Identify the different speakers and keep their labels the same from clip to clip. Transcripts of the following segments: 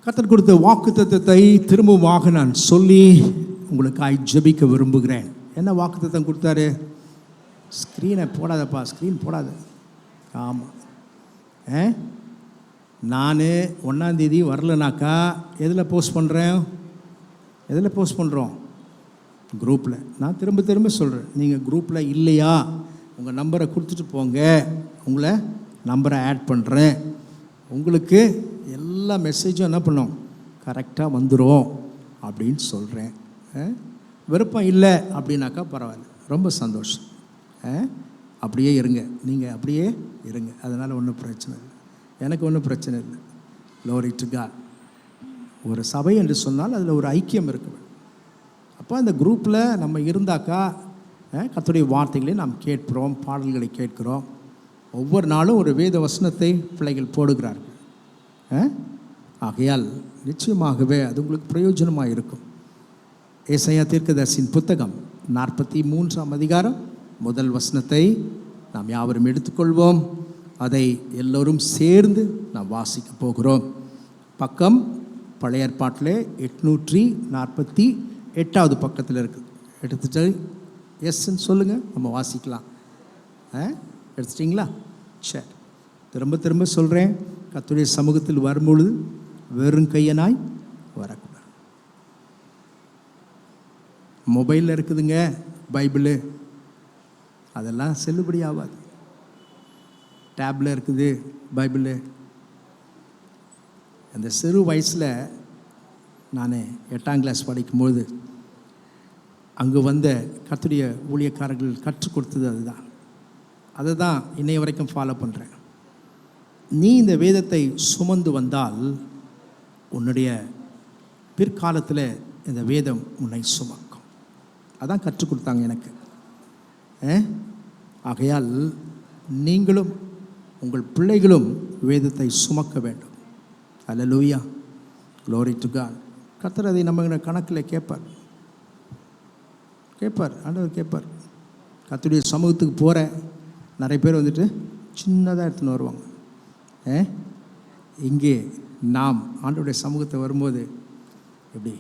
Speaker 1: கர்த்தர் கொடுத்த வாக்குத்தத்தத்தை திரும்பமாக நான் சொல்லி உங்களுக்காய் ஜெபிக்க விரும்புகிறேன். என்ன வாக்குத்தத்தம் கொடுத்தாரு? ஸ்க்ரீனை போடாதப்பா, ஸ்க்ரீன் போடாத. ஆமாம், நான் 1ஆந்தேதி வரலனாக்கா எதில் போஸ்ட் பண்ணுறேன்? எதில் போஸ்ட் பண்ணுறோம்? குரூப்பில். நான் திரும்ப திரும்ப சொல்கிறேன், நீங்கள் குரூப்பில் இல்லையா உங்கள் நம்பரை கொடுத்துட்டு போங்க, உங்களை நம்பரை ஆட் பண்ணுறேன். உங்களுக்கு எல்லா மெசேஜும் என்ன பண்ணோம், கரெக்டாக வந்துடும் அப்படின்னு சொல்கிறேன். விருப்பம் இல்லை அப்படின்னாக்கா பரவாயில்ல, ரொம்ப சந்தோஷம். அப்படியே இருங்க, நீங்கள் அப்படியே இருங்க, அதனால் ஒன்றும் பிரச்சனை இல்லை, எனக்கு ஒன்றும் பிரச்சனை இல்லை. Glory to God. ஒரு சபை என்று சொன்னால் அதில் ஒரு ஐக்கியம் இருக்குது. அப்போ அந்த குரூப்பில் நம்ம இருந்தாக்கா கர்த்தருடைய வார்த்தைகளை நாம் கேட்கிறோம், பாடல்களை கேட்கிறோம். ஒவ்வொரு நாளும் ஒரு வேத வசனத்தை பிள்ளைகள் போடுகிறார்கள். ஆகையால் நிச்சயமாகவே அது உங்களுக்கு பிரயோஜனமாக இருக்கும். ஏசாயா தீர்க்கதரிசியின் புத்தகம் 43ஆம் அதிகாரம் 1 வசனத்தை நாம் யாவரும் எடுத்துக்கொள்வோம். அதை எல்லோரும் சேர்ந்து நாம் வாசிக்க போகிறோம். பக்கம் பழைய ஏற்பாட்டில் 848வது பக்கத்தில் இருக்குது. எடுத்துட்டு எஸ்ன்னு சொல்லுங்கள், நம்ம வாசிக்கலாம். எடுத்துட்டிங்களா? சரி, திரும்ப திரும்ப சொல்கிறேன், கர்த்தருடைய சமூகத்தில் வரும்பொழுது வெறும் கையனாய் வரக்கூடாது. மொபைலில் இருக்குதுங்க பைபிளு, அதெல்லாம் செல்லுபடி ஆகாது. டேப்பில் இருக்குது பைபிளு. அந்த சிறு வயசில் நான் 8ஆம் கிளாஸ் படிக்கும்போது அங்கே வந்த கர்த்தருடைய ஊழியக்காரர்கள் கற்றுக் கொடுத்தது அதுதான். அதை தான் இன்னைய வரைக்கும் ஃபாலோ பண்ணுறேன். நீ இந்த வேதத்தை சுமந்து வந்தால் உன்னுடைய பிற்காலத்தில் இந்த வேதம் உன்னை சுமக்கும். அதான் கற்றுக் கொடுத்தாங்க எனக்கு. ஆகையால் நீங்களும் உங்கள் பிள்ளைகளும் வேதத்தை சுமக்க வேண்டும். அல்லேலூயா, Glory to God. கர்த்தர் அதை நம்ம கணக்கில் கேட்பார், ஆண்டவர் கேட்பார். கர்த்தருடைய சமூகத்துக்கு போகிற நிறைய பேர் வந்துட்டு சின்னதாக எடுத்துன்னு வருவாங்க. இங்கே நாம் ஆண்டவருடைய சமூகத்தை வரும்போது எப்படி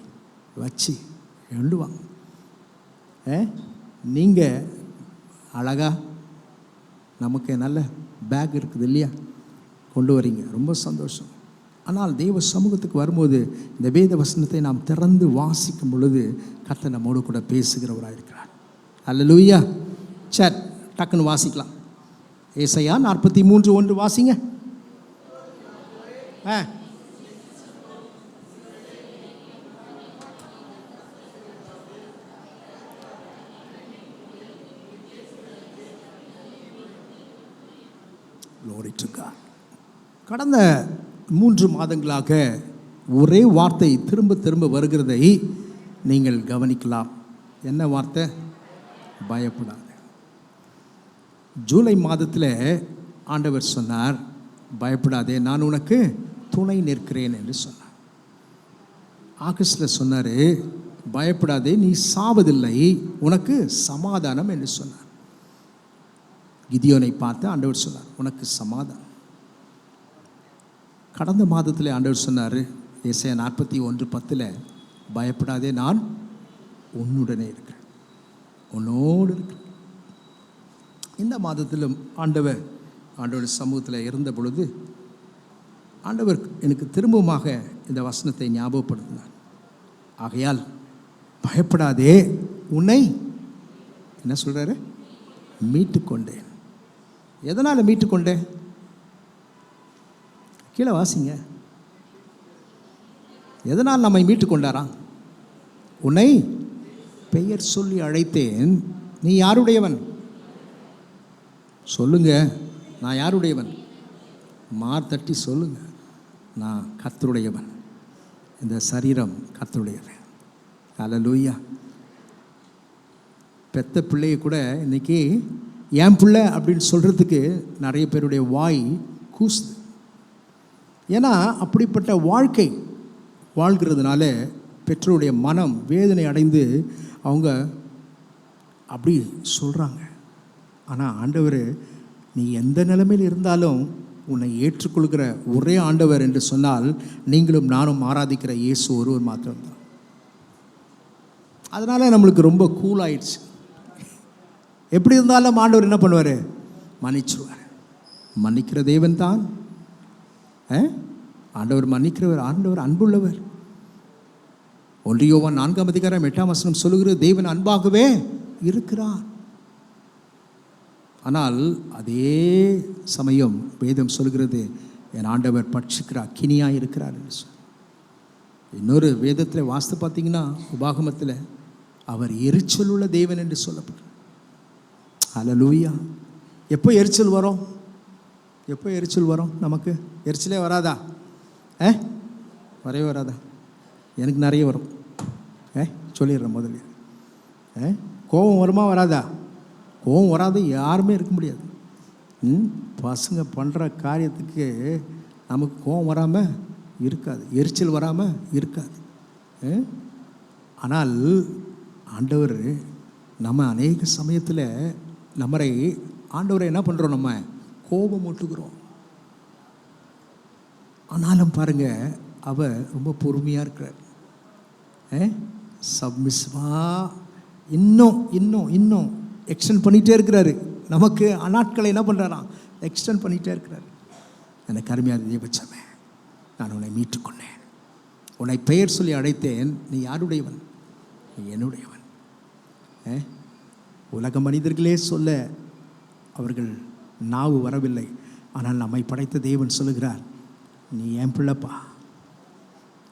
Speaker 1: வச்சு எழுடுவாங்க. நீங்கள் அழகாக நமக்கு நல்ல பேக் இருக்குது இல்லையா, கொண்டு வரீங்க, ரொம்ப சந்தோஷம். ஆனால் தெய்வ சமூகத்துக்கு வரும்போது இந்த வேத வசனத்தை நாம் திறந்து வாசிக்கும் பொழுது கர்த்தர் நம்மோடு கூட பேசுகிறவராக இருக்கிறார். அல்லேலூயா. சரி, டக்குன்னு வாசிக்கலாம். ஏசாயா 43:1 வாசிங்க. Glory to God. கடந்த 3 மாதங்களாக ஒரே வார்த்தை திரும்ப திரும்ப வருகிறதை நீங்கள் கவனிக்கலாம். என்ன வார்த்தை? பயப்படாது. ஜூலை மாதத்தில் ஆண்டவர் சொன்னார், பயப்படாதே, நான் உனக்கு துணை நிற்கிறேன் என்று சொன்னார். ஆகஸ்டில் சொன்னார், பயப்படாதே, நீ சாவதில்லை, உனக்கு சமாதானம் என்று சொன்னார். கிதியோனை பார்த்து ஆண்டவர் சொன்னார், உனக்கு சமாதானம். கடந்த மாதத்தில் ஆண்டவர் சொன்னார், ஏசாயா 41:10, பயப்படாதே, நான் உன்னுடனே இருக்கிறேன், உன்னோடு இருக்கிறேன். இந்த மாதத்திலும் ஆண்டவர் சமூகத்தில் இருந்த பொழுது ஆண்டவர் எனக்கு திரும்பமாக இந்த வசனத்தை ஞாபகப்படுத்தினார். ஆகையால் பயப்படாதே, உன்னை என்ன சொல்கிறாரு? மீட்டுக்கொண்டேன். எதனால் மீட்டுக்கொண்டேன்? கீழே வாசிங்க. எதனால் நம்மை மீட்டுக்கொண்டாராம்? உன்னை பெயர் சொல்லி அழைத்தேன், நீ யாருடையவன் சொல்லுங்க. நான் யாருடையவன்? மார்த்தட்டி சொல்லுங்க, நான் கர்த்தருடையவன். இந்த சரீரம் கர்த்தருடையவன். அல்லேலூயா. பெத்த பிள்ளையை கூட இன்னைக்கு என் பிள்ளை அப்படின்னு சொல்கிறதுக்கு நிறைய பேருடைய வாய் கூசுது. ஏன்னா அப்படிப்பட்ட வாழ்க்கை வாழ்கிறதுனால பெற்றோருடைய மனம் வேதனை அடைந்து அவங்க அப்படி சொல்கிறாங்க. ஆனால் ஆண்டவர், நீ எந்த நிலைமையில் இருந்தாலும் உன்னை ஏற்றுக்கொள்கிற ஒரே ஆண்டவர் என்று சொன்னால் நீங்களும் நானும் ஆராதிக்கிற இயேசு ஒருவர் மாத்திரம்தான். அதனால் நம்மளுக்கு ரொம்ப கூல் ஆயிடுச்சு. எப்படி இருந்தாலும் ஆண்டவர் என்ன பண்ணுவார்? மன்னிச்சுடுவார். மன்னிக்கிற தேவன் தான் ஆண்டவர். மன்னிக்கிறவர். ஆண்டவர் அன்புள்ளவர். 1 யோவான் 4:8 சொல்லுகிறது, தேவன் அன்பாகவே இருக்கிறார். ஆனால் அதே சமயம் வேதம் சொல்கிறது, என் ஆண்டவர் பட்சிக்கிற அக்கினியாக இருக்கிறார் என்று சொல்லி. இன்னொரு வேதத்தில் வாஸ்து பார்த்தீங்கன்னா, உபாகமத்தில் அவர் எரிச்சல் உள்ள தேவன் என்று சொல்லப்படுறார். அல்லேலூயா. எப்போ எரிச்சல் வரும்? எப்போ எரிச்சல் வரும்? நமக்கு எரிச்சலே வராதா? வரவே வராதா? எனக்கு நிறைய வரும். சொல்லிடுறேன் முதல்ல. கோபம் வருமா வராதா? கோபம் வராது யாருமே இருக்க முடியாது. பசங்க பண்ணுற காரியத்துக்கு நமக்கு கோபம் வராமல் இருக்காது, எரிச்சல் வராமல் இருக்காது. ஆனால் ஆண்டவர் நம்ம அநேக சமயத்தில் நம்மளை ஆண்டவரை என்ன பண்ணுறோம்? நம்ம கோபம் ஊட்டுகிறோம். ஆனாலும் பாருங்க, அவர் ரொம்ப பொறுமையாக இருக்கிறார். சப்மிஸ்ஸிவாக இன்னும் இன்னும் இன்னும் எக்ஸ்டெண்ட் பண்ணிகிட்டே இருக்கிறாரு. நமக்கு நாட்களை என்ன பண்ணுறாராம்? எக்ஸ்டெண்ட் பண்ணிகிட்டே இருக்கிறார். எனக்கு அருமையான தேவச்சமே, நான் உன்னை மீட்டுக்கொண்டேன், உன்னை பெயர் சொல்லி அழைத்தேன். நீ யாருடையவன்? நீ என்னுடையவன். உலக மனிதர்களே சொல்ல அவர்கள் நாவு வரவில்லை. ஆனால் நம்மை படைத்த தேவன் சொல்லுகிறார், நீ என் பிள்ளைப்பா.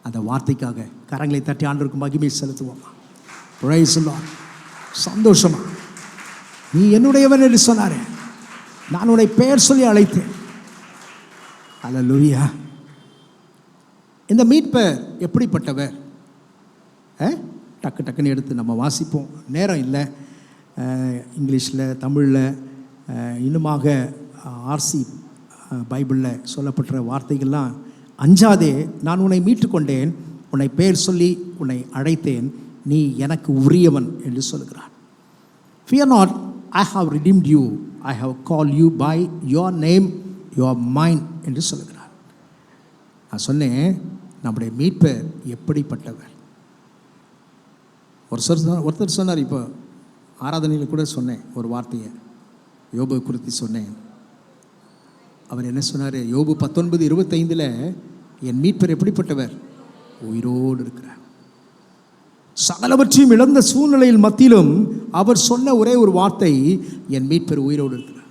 Speaker 1: அந்த வார்த்தைக்காக கரங்களை தட்டி ஆண்டவருக்கு மகிமை செலுத்துவோமா? Price the Lord. சந்தோஷமா நீ என்னுடையவன் என்று சொன்னாரே, நான் உன்னை பெயர் சொல்லி அழைத்தேன். அல்லேலூயா. இந்த மீட்பர் எப்படிப்பட்டவர்? டக்கு டக்குன்னு எடுத்து நம்ம வாசிப்போம், நேரம் இல்லை. இங்கிலீஷில், தமிழில், இன்னுமாக ஆர்சி பைபிளில் சொல்லப்பட்ட வார்த்தைகள்லாம், அஞ்சாதே, நான் உன்னை மீட்டுக்கொண்டேன், உன்னை பெயர் சொல்லி உன்னை அழைத்தேன், நீ எனக்கு உரியவன் என்று சொல்கிறார். Fear not, I have redeemed you, I have called you by your name, you are mine என்று சொல்கிறார். நான் சொன்னேன், நம்முடைய மீட்பர் எப்படிப்பட்டவர்? ஒருத்தர் சொன்னார், இப்போ ஆராதனையில் கூட சொன்னேன் ஒரு வார்த்தையை, யோபு குறித்து சொன்னேன். அவர் என்ன சொன்னார்? யோபு 19:25 என் மீட்பர் எப்படிப்பட்டவர்? உயிரோடு இருக்கிறார். சகலவற்றையும் இழந்த சூழ்நிலையில் மத்தியிலும் அவர் சொன்ன ஒரே ஒரு வார்த்தை, என் மீட்பர் உயிரோடு இருக்கிறார்.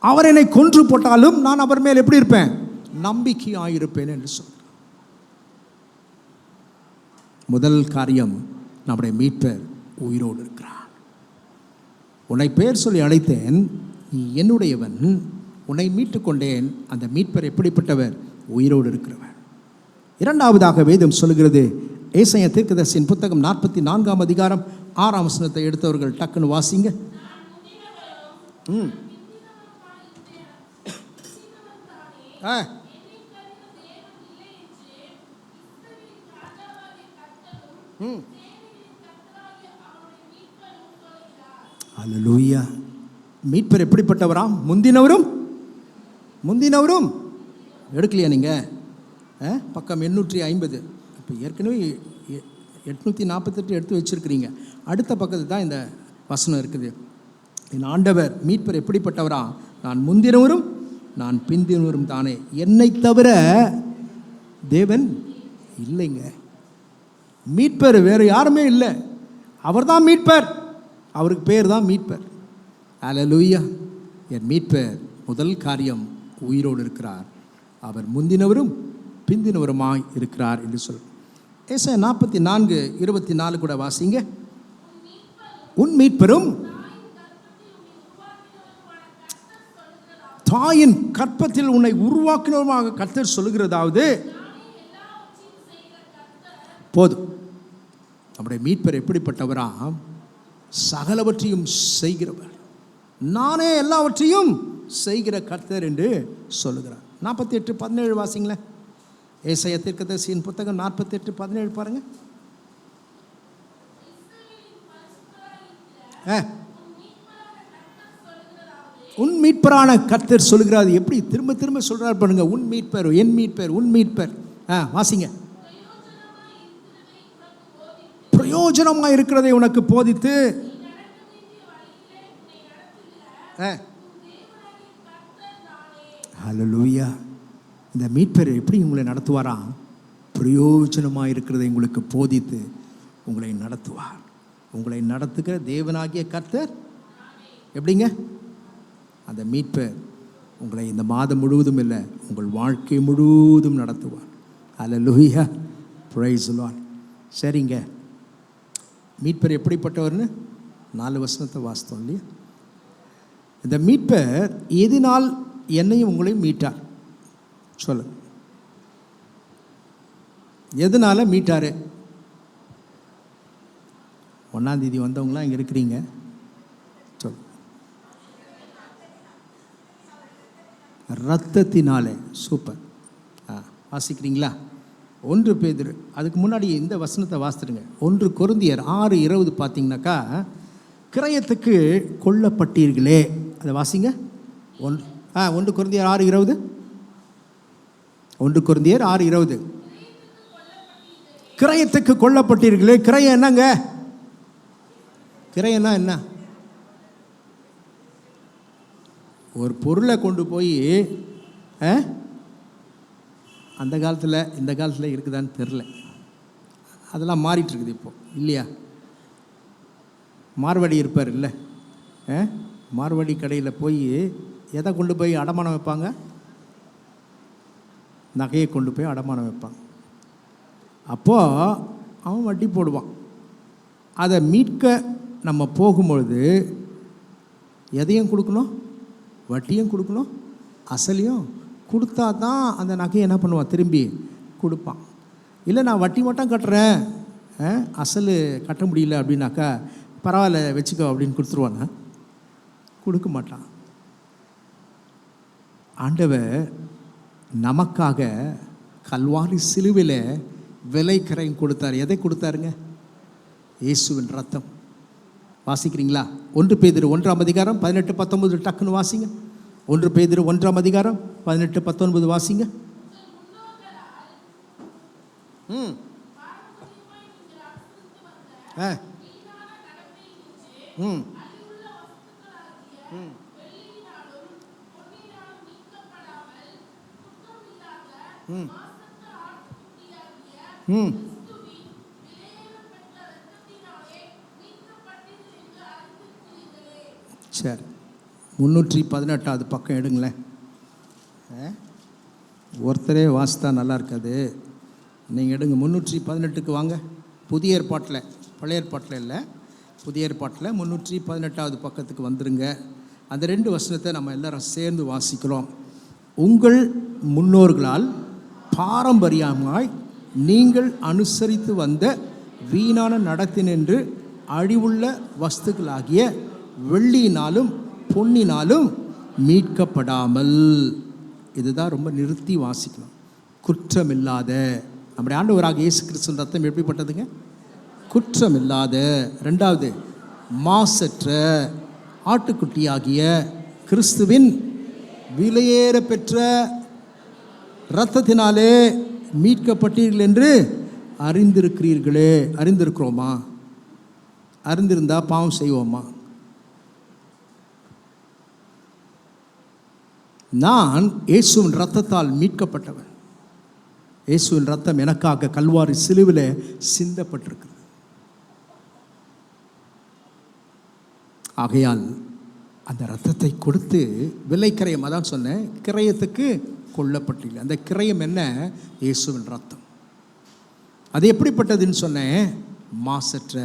Speaker 1: அவர் என்னை கொன்று போட்டாலும் நான் அவர் மேல் எப்படி இருப்பேன்? நம்பிக்கையாயிருப்பேன் என்று சொல்கிறார். முதல் காரியம், நம்முடைய மீட்பர் உயிரோடு இருக்கிறார். உன்னை பெயர் சொல்லி அழைத்தேன், நீ என்னுடையவன், உன்னை மீட்டுக்கொண்டேன். அந்த மீட்பர் எப்படிப்பட்டவர்? உயிரோடு இருக்கிறவர். இரண்டாவதாக வேதம் சொல்லுகிறது, ஏசாயா தீர்க்கதரிசியின் புத்தகம் 44:6 எடுத்தவர்கள் டக்குன்னு வாசிங்க. அல்லேலூயா. மீட்பர் எப்படிப்பட்டவராம்? முந்தினவரும் எடுக்கலையா நீங்கள்? பக்கம் 850. இப்போ ஏற்கனவே 848 எடுத்து வச்சுருக்கிறீங்க. அடுத்த பக்கத்தில் தான் இந்த வசனம் இருக்குது. என் ஆண்டவர் மீட்பர் எப்படிப்பட்டவரா? நான் முந்தினவரும் நான் பிந்தினவரும் தானே, என்னை தவிர தேவன் இல்லைங்க. மீட்பர் வேறு யாருமே இல்லை, அவர் தான் மீட்பர். அவருக்கு பேர் தான் மீட்பர். அல்லேலூயா. என் மீட்பர் முதல் காரியம் உயிரோடு இருக்கிறார். அவர் முந்தினவரும் பிந்தினவருமாய் இருக்கிறார் என்று சொல். ஏசாயா 44:24 கூட வாசிங்க. உன் மீட்பரும் தாயின் கற்பத்தில் உன்னை உருவாக்கினவருமாக கர்த்தர் சொல்லுகிறதாவது போதும். நம்முடைய மீட்பர் எப்படிப்பட்டவரா? சகலவற்றையும் செய்கிறவர், நானே எல்லாவற்றையும் செய்கிற கர்த்தர் என்று சொல்லுகிறார். 48:17 வாசிங்களேன். ஏசாயா தீர்க்கதரிசியின் புத்தகம் 48:17 பாருங்க. உன் மீட்பரான கர்த்தர் சொல்கிறார். எப்படி திரும்ப திரும்ப சொல்றார் பாருங்க. உன் மீட்பர், என் மீட்பர், உன் மீட்பர். வாசிங்க. பிரயோஜனமா இருக்கிறதை உனக்கு போதித்து ஹல்லேலூயா. இந்த மீட்பர் எப்படி உங்களை நடத்துவாராம்? பிரயோஜனமாக இருக்கிறதை உங்களுக்கு போதித்து உங்களை நடத்துவார். உங்களை நடத்துகிற தேவனாகிய கர்த்தர் எப்படிங்க? அந்த மீட்பர் உங்களை இந்த மாதம் முழுவதும் இல்லை, உங்கள் வாழ்க்கை முழுவதும் நடத்துவார். ஹல்லேலூயா, பிரைஸ் தி லார்ட். சரிங்க, மீட்பர் எப்படிப்பட்டவர்னு 4 வசனத்தை வாசித்தோம் இல்லையா? இந்த மீட்பர் எதனால் என்னையும் உங்களையும் மீட்டார்? சொல்லு, எதனால மீட்டாரு? 1ஆம் தேதி வந்தவங்களாம் இங்கே இருக்கிறீங்க, சொல். இரத்தத்தினாலே. சூப்பர். வாசிக்கிறீங்களா? 1 பேதுரு, அதுக்கு முன்னாடி இந்த வசனத்தை வாசித்துடுங்க. 1 கொரிந்தியர் 6:20 பார்த்தீங்கன்னாக்கா, கிரயத்துக்கு கொல்லப்பட்டீர்களே. அதை வாசிங்க. 1 கொரிந்தியர் 6:20. 1 கொரிந்தியர் 6:20. கிரயத்துக்கு கொல்லப்பட்டீர்களே. கிரயம் என்னங்க? கிரயம்னா என்ன? ஒரு பொருளை கொண்டு போய் அந்த காலத்தில் இந்த காலத்தில் இருக்குதான்னு தெரில, அதெல்லாம் மாறிட்டுருக்குது இப்போ இல்லையா? மார்வாடி இருப்பார் இல்லை, மார்வாடி கடையில் போய் எதை கொண்டு போய் அடமானம் வைப்பாங்க? நகையை கொண்டு போய் அடமானம் வைப்பாங்க. அப்போது அவன் வட்டி போடுவான். அதை மீட்க நம்ம போகும்பொழுது எதையும் கொடுக்கணும், வட்டியும் கொடுக்கணும், அசலையும் கொடுத்தா தான் அந்த நகையை என்ன பண்ணுவான்? திரும்பி கொடுப்பான். இல்லை நான் வட்டி மட்டும் கட்டுறேன், அசல் கட்ட முடியல அப்படின்னாக்கா பரவாயில்ல வச்சுக்கோ அப்படின்னு கொடுத்துருவானா? கொடுக்க மாட்டான். ஆண்டவர் நமக்காக கல்வாரி சிலுவையில் விலை கரையும் கொடுத்தார். எதை கொடுத்தாருங்க? இயேசுவின் ரத்தம். வாசிக்கிறீங்களா? 1 பேதுரு 1ஆம் அதிகாரம் 18-19 டக்குன்னு வாசிங்க. 1 பேதுரு 1ஆம் அதிகாரம் 18-19 வாசிங்க. சரி, 318 பக்கம் எடுங்களேன். ஒருத்தரே வாசித்தா நல்லா இருக்காது, நீங்கள் எடுங்க. 318க்கு வாங்க. புதிய ஏற்பாட்டில், பழைய ஏற்பாட்டில் இல்லை, புதிய ஏற்பாட்டில் 318வது பக்கத்துக்கு வந்துடுங்க. அந்த 2 வசனத்தை நம்ம எல்லாரும் சேர்ந்து வாசிக்கிறோம். உங்கள் முன்னோர்களால் பாரம்பரியமாய் நீங்கள் அனுசரித்து வந்த வீணான நடத்தினின்று அழிவுள்ள வஸ்துக்களாகிய வெள்ளியினாலும் பொன்னினாலும் மீட்கப்படாமல். இதுதான் ரொம்ப நிறுத்தி வாசிக்கணும். குற்றமில்லாத நம்முடைய ஆண்டவராக இயேசு கிறிஸ்துவின் ரத்தம் எப்படிப்பட்டதுங்க? குற்றமில்லாத. 2வது, மாசற்ற ஆட்டுக்குட்டியாகிய கிறிஸ்துவின் விலையேற பெற்ற இரத்தத்தினாலே மீட்கப்பட்டீர்கள் என்று அறிந்திருக்கிறீர்களே. அறிந்திருக்கிறோமா? அறிந்திருந்தா பாவம் செய்வோமா? நான் இயேசுவின் இரத்தத்தால் மீட்கப்பட்டவன். இயேசுவின் இரத்தம் எனக்காக கல்வாரி சிலுவிலே சிந்தப்பட்டிருக்கிறது. ஆகையால் அந்த இரத்தத்தை கொடுத்து விலை கிரயம், அதான் சொன்னேன், கிரயத்துக்கு கொல்லப்பட்டீர்கள். அந்த கிரயம் என்ன? இயேசுவின் இரத்தம். அது எப்படிப்பட்டதுன்னு சொன்னேன்? மாசற்ற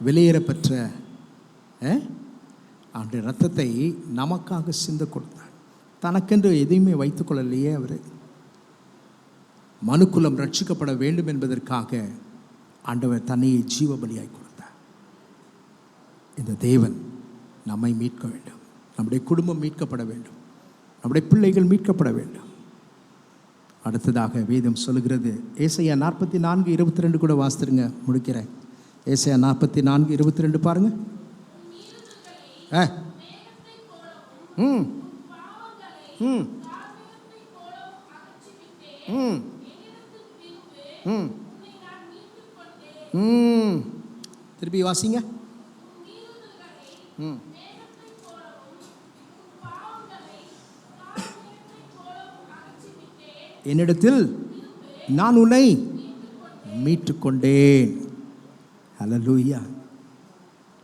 Speaker 1: வெளியேறப்பெற்ற அந்த இரத்தத்தை நமக்காக சிந்த கொடுத்தார். தனக்கென்று எதையுமே வைத்துக்கொள்ளலையே அவர். மனுக்குலம் ரட்சிக்கப்பட வேண்டும் என்பதற்காக ஆண்டவர் தன்னையை ஜீவபலியாய் கொடுத்தார். இந்த தேவன் நம்மை மீட்க வேண்டும், நம்முடைய குடும்பம் மீட்கப்பட வேண்டும், நம்முடைய பிள்ளைகள் மீட்கப்பட வேண்டும். அடுத்ததாக வேதம் சொல்லுகிறது, ஏசாயா 44:22 கூட வாசித்துருங்க, முடிக்கிறேன். ஏசாயா 44:22 பாருங்க. ம் ம் ம் ம் ம் திருப்பி வாசிங்க. ம் என்னிடத்தில் நான் உன்னை மீட்டுக்கொண்டேன். ஹல்லேலூயா.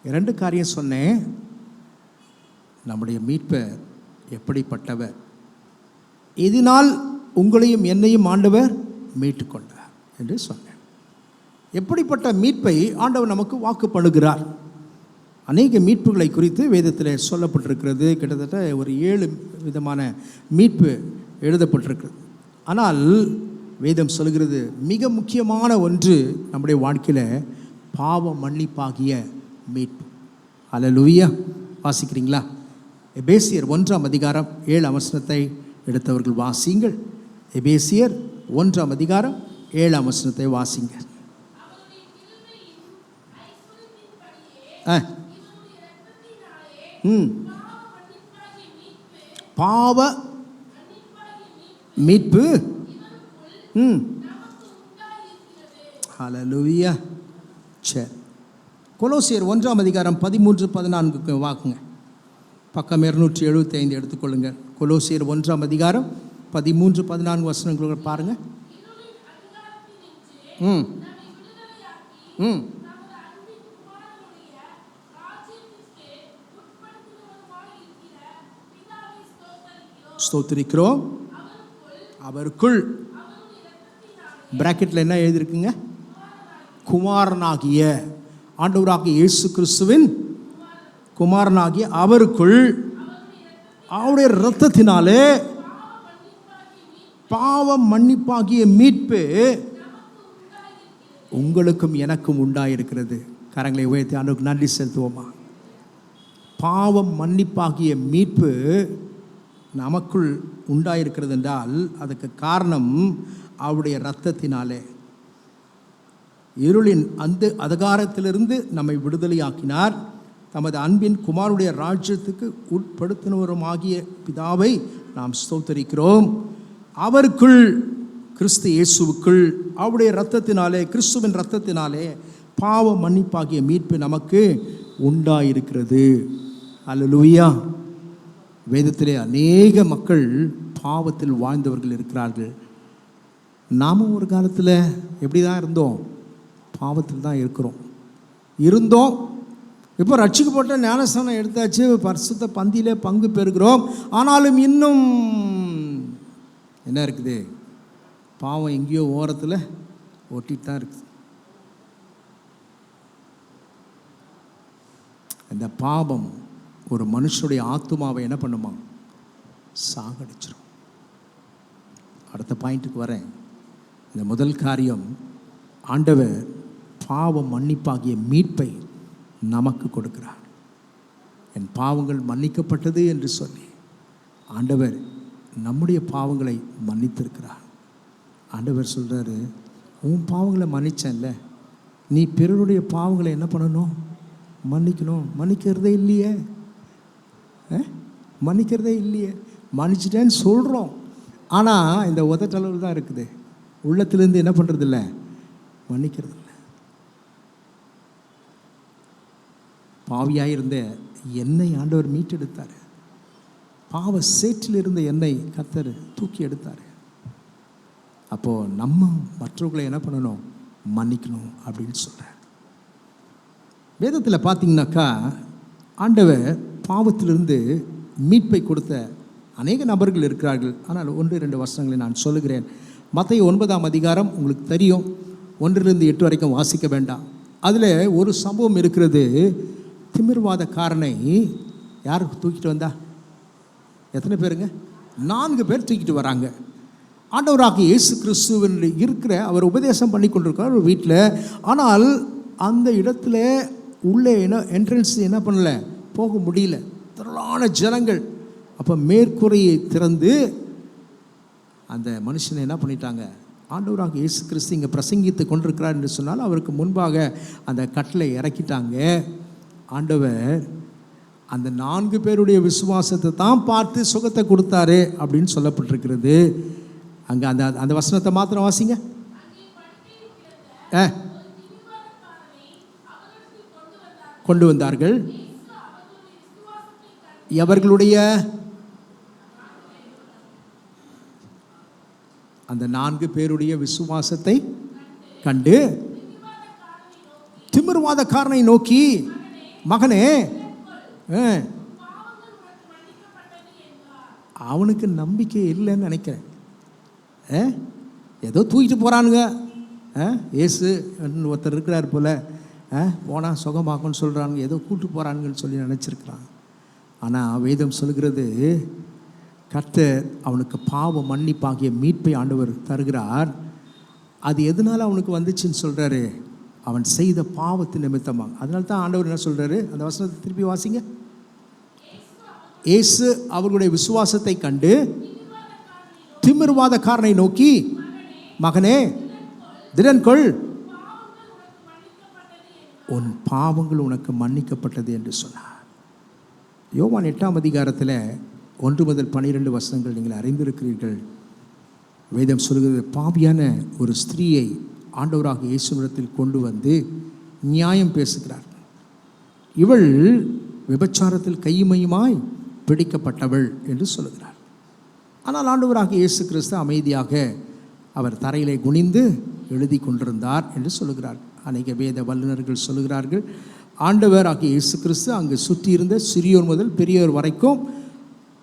Speaker 1: 2 காரியம் சொன்னேன். நம்முடைய மீட்பர் எப்படிப்பட்டவர், இதனால் உங்களையும் என்னையும் ஆண்டவர் மீட்டுக்கொண்டார் என்று சொன்னேன். எப்படிப்பட்ட மீட்பை ஆண்டவர் நமக்கு வாக்கு பண்ணுகிறார். அநேக மீட்புகளை குறித்து வேதத்தில் சொல்லப்பட்டிருக்கிறது. கிட்டத்தட்ட ஒரு 7 விதமான மீட்பு எழுதப்பட்டிருக்கிறது. ஆனால் வேதம் சொல்கிறது மிக முக்கியமான ஒன்று நம்முடைய வாழ்க்கையில் பாவ மன்னிப்பாகிய மீட்பு. ஹல்லேலூயா. வாசிக்கிறீங்களா? எபேசியர் 1ஆம் அதிகாரம் 7ஆம் வசனத்தை எடுத்தவர்கள் வாசிங்கள். எபேசியர் 1ஆம் அதிகாரம் 7ஆம் வசனத்தை வாசிங்க. பாவ மீட்பு. ஹல்லேலூயா. சரி, கொலோசியர் 1ஆம் அதிகாரம் 13-14 வாக்குங்க. பக்கம் 275 எடுத்துக்கொள்ளுங்க. கொலோசியர் 1ஆம் அதிகாரம் 13-14 வசனங்கள் பாருங்க. ம் ம் ஸ்தோத்திரிக்கிறோம். அவருக்குள் பிராக்கெட்டில் என்ன எழுதியிருக்குங்க? குமாரனாகிய ஆண்டவராகிய இயேசு கிறிஸ்துவின் குமாரனாகிய அவருக்குள் அவருடைய இரத்தத்தினாலே பாவ மன்னிப்பாகிய மீட்பு உங்களுக்கும் எனக்கும் உண்டாயிருக்கிறது. கரங்களை உயர்த்தி ஆண்டவருக்கு நன்றி செலுத்துவோமா? பாவம் மன்னிப்பாகிய மீட்பு நமக்குள் உண்டாயிருக்கிறது என்றால் அதுக்கு காரணம் அவருடைய இரத்தத்தினாலே. இருளின் அந்த அதிகாரத்திலிருந்து நம்மை விடுதலையாக்கினார். தமது அன்பின் குமாரனுடைய ராஜ்யத்துக்கு உட்படுத்தினவருமாகிய பிதாவை நாம் ஸ்தோத்தரிக்கிறோம். அவருக்குள் கிறிஸ்து இயேசுவுக்குள் அவருடைய இரத்தத்தினாலே, கிறிஸ்துவின் இரத்தத்தினாலே பாவ மன்னிப்பாகிய மீட்பு நமக்கு உண்டாயிருக்கிறது. அல்லேலூயா. வேதத்திலே அநேக மக்கள் பாவத்தில் வாழ்ந்தவர்கள் இருக்கிறார்கள். நாமும் ஒரு காலத்தில் எப்படி தான் இருந்தோம்? பாவத்தில் தான் இருந்தோம். இப்போ ரட்சிக்கப்பட்ட ஞானஸ்நானம் எடுத்தாச்சு, பரிசுத்த பந்தியிலே பங்கு பெறுகிறோம். ஆனாலும் இன்னும் என்ன இருக்குது? பாவம் எங்கேயோ ஓரத்தில் ஒட்டிட்டு தான் இருக்குது. இந்த பாவம் ஒரு மனுஷனுடைய ஆத்துமாவை என்ன பண்ணுமா? சாகடிச்சிடும். அடுத்த பாயிண்ட்டுக்கு வரேன். இந்த முதல் காரியம், ஆண்டவர் பாவ மன்னிப்பாகிய மீட்பை நமக்கு கொடுக்கிறார். என் பாவங்கள் மன்னிக்கப்பட்டது என்று சொல்லி ஆண்டவர் நம்முடைய பாவங்களை மன்னித்திருக்கிறார். ஆண்டவர் சொல்கிறாரு, உன் பாவங்களை மன்னிச்சேன்ல, நீ பிறருடைய பாவங்களை என்ன பண்ணணும்? மன்னிக்கணும். மன்னிக்கிறதே இல்லையே. மன்னிச்சிட்டேன்னு சொல்கிறோம். ஆனால் இந்த உதட்டளவில் தான் இருக்குது. உள்ளத்திலேருந்து என்ன பண்ணுறதில்ல? மன்னிக்கிறது இல்லை. பாவியாக இருந்த என்னை ஆண்டவர் மீட்டெடுத்தார். பாவ சேற்றில் இருந்த என்னை கர்த்தர் தூக்கி எடுத்தார். அப்போது நம்ம மற்றவர்களை என்ன பண்ணணும்? மன்னிக்கணும் அப்படின்னு சொல்கிறார். வேதத்தில் பார்த்தீங்கன்னாக்கா ஆண்டவர் பாவத்திலிருந்து மீட்பை கொடுத்த அநேக நபர்கள் இருக்கிறார்கள். ஆனால் 1-2 வசனங்களை நான் சொல்லுகிறேன். மத்தேயு 9ஆம் அதிகாரம் உங்களுக்கு தெரியும். 1-8 வரைக்கும் வாசிக்க வேண்டாம். அதில் ஒரு சம்பவம் இருக்கிறது. திமிர்வாதக்காரனை யார் தூக்கிட்டு வந்தா? எத்தனை பேருங்க? 4 பேர் தூக்கிட்டு வராங்க. ஆண்டவராகிய இயேசு கிறிஸ்துவின் இருக்கிற அவர் உபதேசம் பண்ணி கொண்டிருக்கார் ஒரு வீட்டில். ஆனால் அந்த இடத்துல உள்ளே என்ட்ரன்ஸ் என்ன பண்ணலை, போக முடியல. திரளான ஜனங்கள். அப்போ மேற்கூரையை திறந்து அந்த மனுஷனை என்ன பண்ணிட்டாங்க? ஆண்டவராகிய இயேசு கிறிஸ்து இங்கே பிரசங்கித்து கொண்டிருக்கிறார் என்று சொன்னால் அவருக்கு முன்பாக அந்த கட்டளை இறக்கிட்டாங்க. ஆண்டவர் அந்த 4 பேருடைய விசுவாசத்தை தான் பார்த்து சுகத்தை கொடுத்தாரு அப்படின்னு சொல்லப்பட்டிருக்கிறது. அங்கே அந்த அந்த வசனத்தை மாத்திரம் வாசிங்க. கொண்டு வந்தார்கள். எவர்களுடைய? அந்த 4 பேருடைய விசுவாசத்தை கண்டு திமிர்வாதக்காரனை நோக்கி, மகனே, அவனுக்கு நம்பிக்கை இல்லைன்னு நினைக்கிறேன். ஏதோ தூக்கிட்டு போகிறானுங்க, ஏசு ஒருத்தர் இருக்கிறார் போல், போனால் சுகமாக்குன்னு சொல்கிறாங்க, ஏதோ கூப்பிட்டு போகிறானுங்கன்னு சொல்லி நினச்சிருக்கிறான். ஆனால் வேதம் சொல்கிறது, கர்த்தர் அவனுக்கு பாவ மன்னிப்பாகிய மீட்பை ஆண்டவர் தருகிறார். அது எதனால் அவனுக்கு வந்துச்சுன்னு சொல்கிறாரு? அவன் செய்த பாவத்து நிமித்தமாக. அதனால தான் ஆண்டவர் என்ன சொல்கிறாரு? அந்த வசனத்தை திருப்பி வாசிங்க. இயேசு அவர்களுடைய விசுவாசத்தை கண்டு திமிர்வாதக்காரனை நோக்கி, மகனே, திடன்கொள், உன் பாவங்கள் உனக்கு மன்னிக்கப்பட்டது என்று சொன்னார். யோவான் 8ஆம் அதிகாரத்தில் 1 முதல் 12 வசனங்கள் நீங்கள் அறிந்திருக்கிறீர்கள். வேதம் சொல்கிறது, பாவியான ஒரு ஸ்திரீயை ஆண்டவராக இயேசுவிடத்தில் கொண்டு வந்து நியாயம் பேசுகிறார். இவள் விபச்சாரத்தில் கையுமையுமாய் பிடிக்கப்பட்டவள் என்று சொல்லுகிறார். ஆனால் ஆண்டவராக இயேசு கிறிஸ்து அமைதியாக அவர் தரையிலே குனிந்து எழுதி கொண்டிருந்தார் என்று சொல்லுகிறார். அநேக வேத வல்லுநர்கள் சொல்லுகிறார்கள், ஆண்டவராகிய இயேசு கிறிஸ்து அங்கு சுற்றியிருந்த சிறியோர் முதல் பெரியோர் வரைக்கும்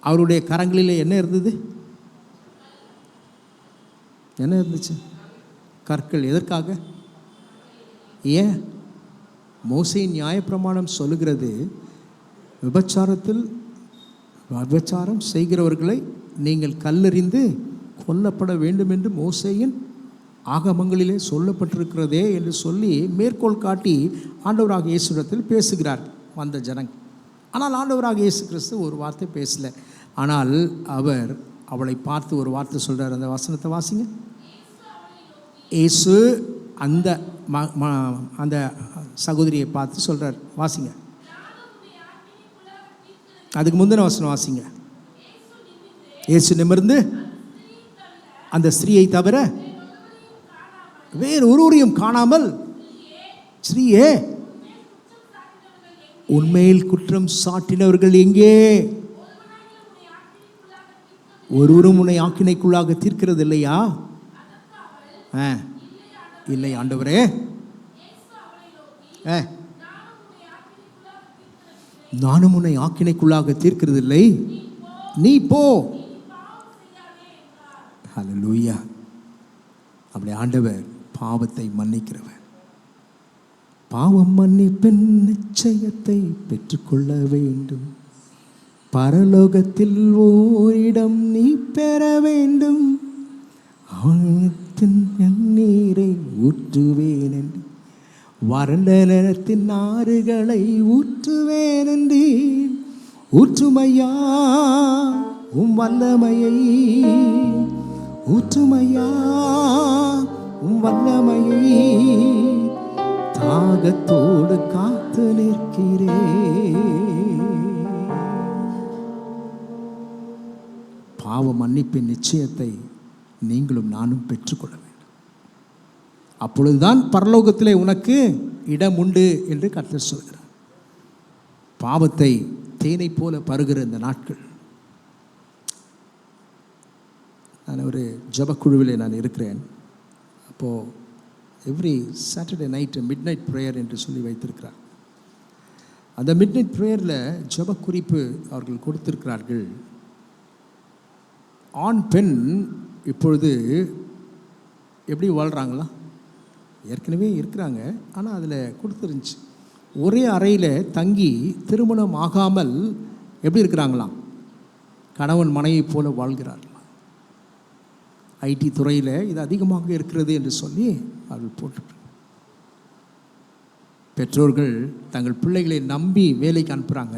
Speaker 1: அவருடைய கரங்களிலே என்ன இருந்தது? என்ன இருந்துச்சு? கற்கள். எதற்காக? ஏன்? மோசேயின் நியாயப்பிரமாணம் சொல்லுகிறது, விபச்சாரம் செய்கிறவர்களை நீங்கள் கல்லெறிந்து கொல்லப்பட வேண்டும் என்று மோசேயின் ஆகமங்களிலே சொல்லப்பட்டிருக்கிறதே என்று சொல்லி மேற்கோள் காட்டி ஆண்டவராக இயேசுவிடத்தில் பேசுகிறார் வந்த ஜனங்கள். ஆனால் ஆண்டவராக இயேசு கிறிஸ்து ஒரு வார்த்தை பேசலை. ஆனால் அவர் அவளை பார்த்து ஒரு வார்த்தை சொல்கிறார். அந்த வசனத்தை வாசிங்க. இயேசு அந்த அந்த சகோதரியை பார்த்து சொல்கிறார். வாசிங்க. அதுக்கு முந்தின வசனம் வாசிங்க. இயேசு நிமிர்ந்து அந்த ஸ்திரீயை தவிர வேறு ஒருவரையும் காணாமல், ஸ்ரீயே, உண்மையில் குற்றம் சாட்டினவர்கள் எங்கே? ஒருவரும் உன்னை ஆக்கினைக்குள்ளாக தீர்க்கிறது இல்லையா? இல்லை ஆண்டவரே, நானும் உன்னை ஆக்கினைக்குள்ளாக தீர்க்கிறது இல்லை, நீ போ. ஹல்லேலூயா. அப்படி ஆண்டவர் பாவத்தை மன்னிக்கிறவர். பாவம் மன்னிப்பின் நிச்சயத்தை பெற்றுக்கொள்ள வேண்டும். பரலோகத்தில் ஓரிடம் நீ பெற வேண்டும். அவனத்தின் நீரை ஊற்றுவேன் என்று, வறண்ட நிலத்தின் ஆறுகளை ஊற்றுவேன் என்று, ஊற்றுமையா உம் வல்லமையை, ஊற்றுமையா உம் வல்லமையை, தாகத்தோடு காத்து நிற்கிறேன். பாவ மன்னிப்பின் நிச்சயத்தை நீங்களும் நானும் பெற்றுக்கொள்ள வேண்டும். அப்பொழுதுதான் பரலோகத்திலே உனக்கு இடம் உண்டு என்று கர்த்தர் சொல்கிறார். பாவத்தை தேனை போல பருகிற இந்த நாட்கள், நான் ஒரு ஜபக்குழுவில் நான் இருக்கிறேன். அப்போது every Saturday night mid night prayer என்று சொல்லி வைத்திருக்கிறார். அந்த மிட் நைட் ப்ரேயரில் ஜப குறிப்பு அவர்கள் கொடுத்திருக்கிறார்கள். ஆண் பெண் இப்பொழுது எப்படி வாழ்கிறாங்களா? ஏற்கனவே இருக்கிறாங்க, ஆனால் அதில் கொடுத்துருந்துச்சு, ஒரே அறையில் தங்கி திருமணம் ஆகாமல் எப்படி இருக்கிறாங்களாம்? கணவன் மனைவி போல வாழ்கிறார்களாம். ஐடி துறையில் இது அதிகமாக இருக்கிறது என்று சொல்லி அவர்கள் போட்டு, பெற்றோர்கள் தங்கள் பிள்ளைகளை நம்பி வேலைக்கு அனுப்புகிறாங்க.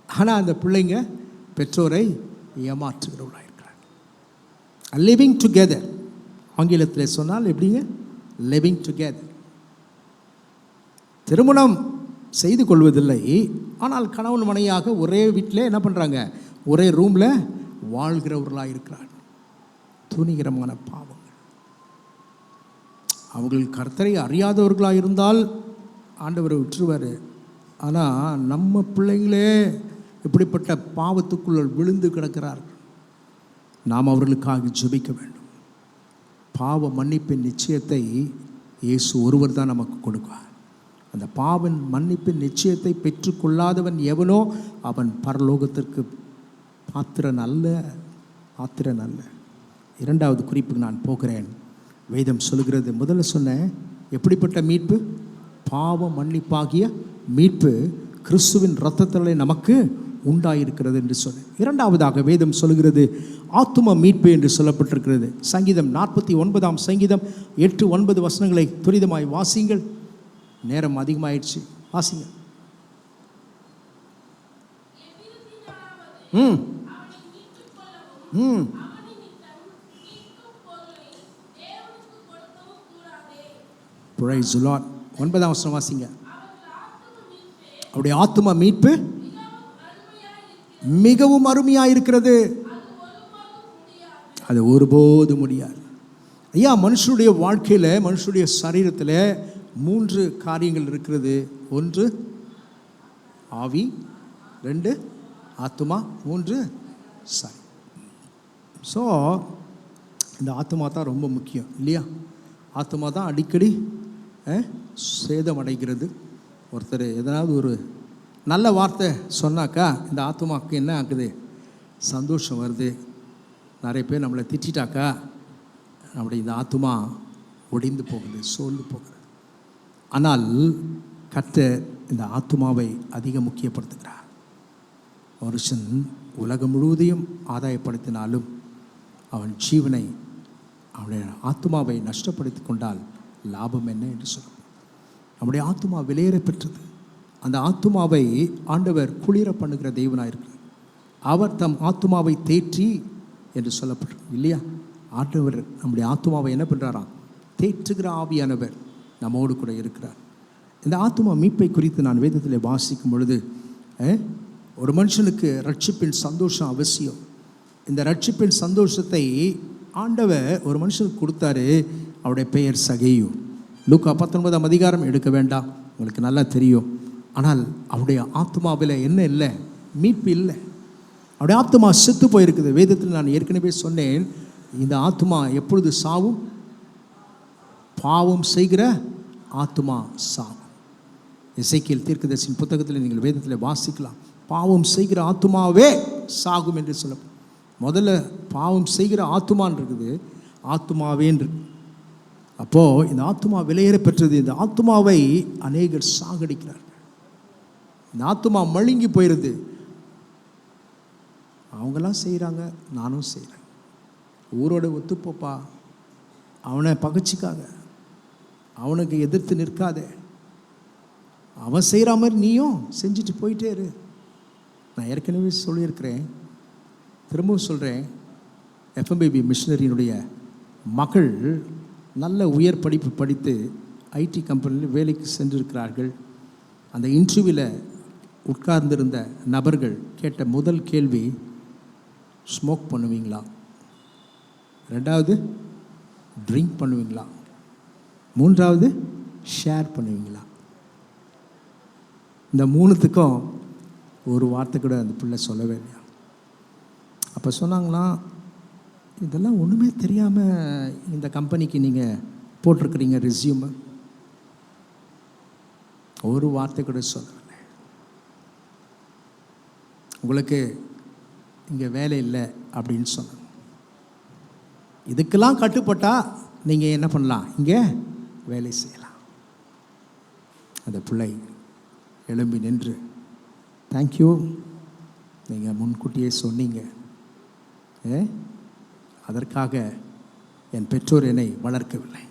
Speaker 1: ஆனால் அந்த பிள்ளைங்க பெற்றோரை ஏமாற்றுகிறவர்களாக இருக்கிறாங்க. லிவிங் டுகெதர், ஆங்கிலத்தில் சொன்னால் எப்படிங்க? Living together. திருமணம் செய்து கொள்வதில்லை. ஆனால் கணவன் மனைவியாக ஒரே வீட்டில் என்ன பண்ணுறாங்க, ஒரே ரூமில் வாழ்கிறவர்களாக இருக்கிறார். துணிகரமான பாவங்கள். அவர்கள் கர்த்தரை அறியாதவர்களாக இருந்தால் ஆண்டவரை விட்டுருவார். ஆனால் நம்ம பிள்ளைங்களே இப்படிப்பட்ட பாவத்துக்குள் விழுந்து கிடக்கிறார்கள். நாம் அவர்களுக்காக ஜெபிக்க வேண்டும். பாவ மன்னிப்பின் நிச்சயத்தை இயேசு ஒருவர் தான் நமக்கு கொடுப்பார். அந்த பாவன் மன்னிப்பின் நிச்சயத்தை பெற்றுக்கொள்ளாதவன் எவனோ அவன் பரலோகத்திற்கு பாத்திரன் அல்ல. இரண்டாவது குறிப்புக்கு நான் போகிறேன். வேதம் சொல்கிறது, முதல்ல சொன்னேன் எப்படிப்பட்ட மீட்பு? பாவ மன்னிப்பாகிய மீட்பு கிறிஸ்துவின் இரத்தத்திலே நமக்கு உண்டாயிருக்கிறது என்று சொன்னேன். இரண்டாவதாக வேதம் சொல்கிறது ஆத்தும மீட்பு என்று சொல்லப்பட்டிருக்கிறது. சங்கீதம் 49 சங்கீதம் 8-9 வசனங்களை துரிதமாய் வாசிங்கள். நேரம் அதிகமாயிடுச்சு, வாசிங்க. Praise the Lord. 9 வசனம் வாசிங்க. அவருடைய ஆத்தும மீட்பு மிகவும் அருமையாக இருக்கிறது, அது ஒருபோது முடியாது. ஐயா, மனுஷனுடைய வாழ்க்கையில், மனுஷனுடைய சரீரத்தில் 3 காரியங்கள் இருக்கிறது. 1 ஆவி, 2 ஆத்துமா, 3 சரி. ஸோ இந்த ஆத்துமா தான் ரொம்ப முக்கியம் இல்லையா? ஆத்துமா தான் அடிக்கடி சேதம் அடைகிறது. ஒருத்தர் எதனாவது ஒரு நல்ல வார்த்தை சொன்னாக்கா இந்த ஆத்துமாவுக்கு என்ன ஆகுது? சந்தோஷம் வருது. நிறைய பேர் நம்மளை திட்டாக்கா நம்முடைய இந்த ஆத்துமா ஒடிந்து போகுது, சோர்ந்து போகுது. ஆனால் கர்த்தர் இந்த ஆத்துமாவை அதிக முக்கியப்படுத்துகிறார். மனுஷன் உலகம் முழுவதையும் ஆதாயப்படுத்தினாலும் அவன் ஜீவனை, அவனுடைய ஆத்துமாவை நஷ்டப்படுத்தி கொண்டால் லாபம் என்ன என்று சொல்லும். நம்முடைய ஆத்துமா விலையேற பெற்றது. அந்த ஆத்துமாவை ஆண்டவர் குளிர பண்ணுகிற தெய்வனாக இருக்கிறார். அவர் தம் ஆத்துமாவை தேற்றி என்று சொல்லப்பட்டிருக்கு இல்லையா? ஆண்டவர் நம்முடைய ஆத்துமாவை என்ன பண்ணுறாராம்? தேற்றுகிற ஆவியானவர் நம்மோடு கூட இருக்கிறார். இந்த ஆத்துமா மீட்பை குறித்து நான் வேதத்தில் வாசிக்கும் பொழுது, ஒரு மனுஷனுக்கு ரட்சிப்பின் சந்தோஷம் அவசியம். இந்த ரட்சிப்பின் சந்தோஷத்தை ஆண்டவர் ஒரு மனுஷனுக்கு கொடுத்தாரு. அவருடைய பெயர் சகேயு. லூக்கா 19 அதிகாரம் எடுக்க வேண்டாம், உங்களுக்கு நல்லா தெரியும். ஆனால் அவருடைய ஆத்மாவில் என்ன இல்லை? மீட்பு இல்லை. அவருடைய ஆத்மா செத்து போயிருக்குது. வேதத்தில் நான் ஏற்கனவே சொன்னேன், இந்த ஆத்மா எப்பொழுது சாவும்? பாவம் செய்கிற ஆத்மா சாவும். எசேக்கியேல் தீர்க்கதரிசியின் புத்தகத்தில் நீங்கள் வேதத்தில் வாசிக்கலாம். பாவம் செய்கிற ஆத்மாவே சாகும் என்று சொல்ல. முதல்ல பாவம் செய்கிற ஆத்மான் இருக்குது, ஆத்மாவேன்று. அப்போது இந்த ஆத்மா விலையேற பெற்றது. இந்த ஆத்மாவை அநேகர் சாகடிக்கிறார்கள். இந்த ஆத்மா மழுங்கி போயிடுது. அவங்களாம் செய்கிறாங்க, நானும் செய்கிறேன். ஊரோட ஒத்துப்போப்பா, அவனை பகைச்சிக்காக, அவனுக்கு எதிர்த்து நிற்காதே. அவன் செய்கிற மாதிரி நீயும் செஞ்சுட்டு போயிட்டே இரு. நான் ஏற்கனவே சொல்லியிருக்கிறேன், திரும்பவும் சொல்கிறேன். எஃப்எம்பிபி மிஷனரியினுடைய மகள் நல்ல உயர் படிப்பு படித்து ஐடி கம்பெனியில் வேலைக்கு சென்றிருக்கிறார்கள். அந்த இன்டர்வியூவில் உட்கார்ந்திருந்த நபர்கள் கேட்ட முதல் கேள்வி, ஸ்மோக் பண்ணுவீங்களா? 2வது ட்ரிங்க் பண்ணுவீங்களா? 3வது ஷேர் பண்ணுவீங்களா? இந்த 3த்துக்கும் ஒரு வார்த்தை கூட அந்த பிள்ளை சொல்லவே இல்லையா. அப்போ சொன்னாங்களா, இதெல்லாம் ஒன்றுமே தெரியாமல் இந்த கம்பெனிக்கு நீங்கள் போட்டிருக்கிறீங்க ரெஸ்யூமை. ஒரு வார்த்தை கூட சொல்லலை. உங்களுக்கு இங்கே வேலை இல்லை அப்படின்னு சொன்னாங்க. இதுக்கெல்லாம் கட்டுப்பட்டால் நீங்கள் என்ன பண்ணலாம்? இங்கே வேலை செய்யலாம். அந்த பிள்ளை எழும்பி நின்று, தேங்க்யூ, நீங்கள் முன்கூட்டியே சொன்னீங்க. அதற்காக என் பெற்றோர் என்னை வளர்க்கவில்லை.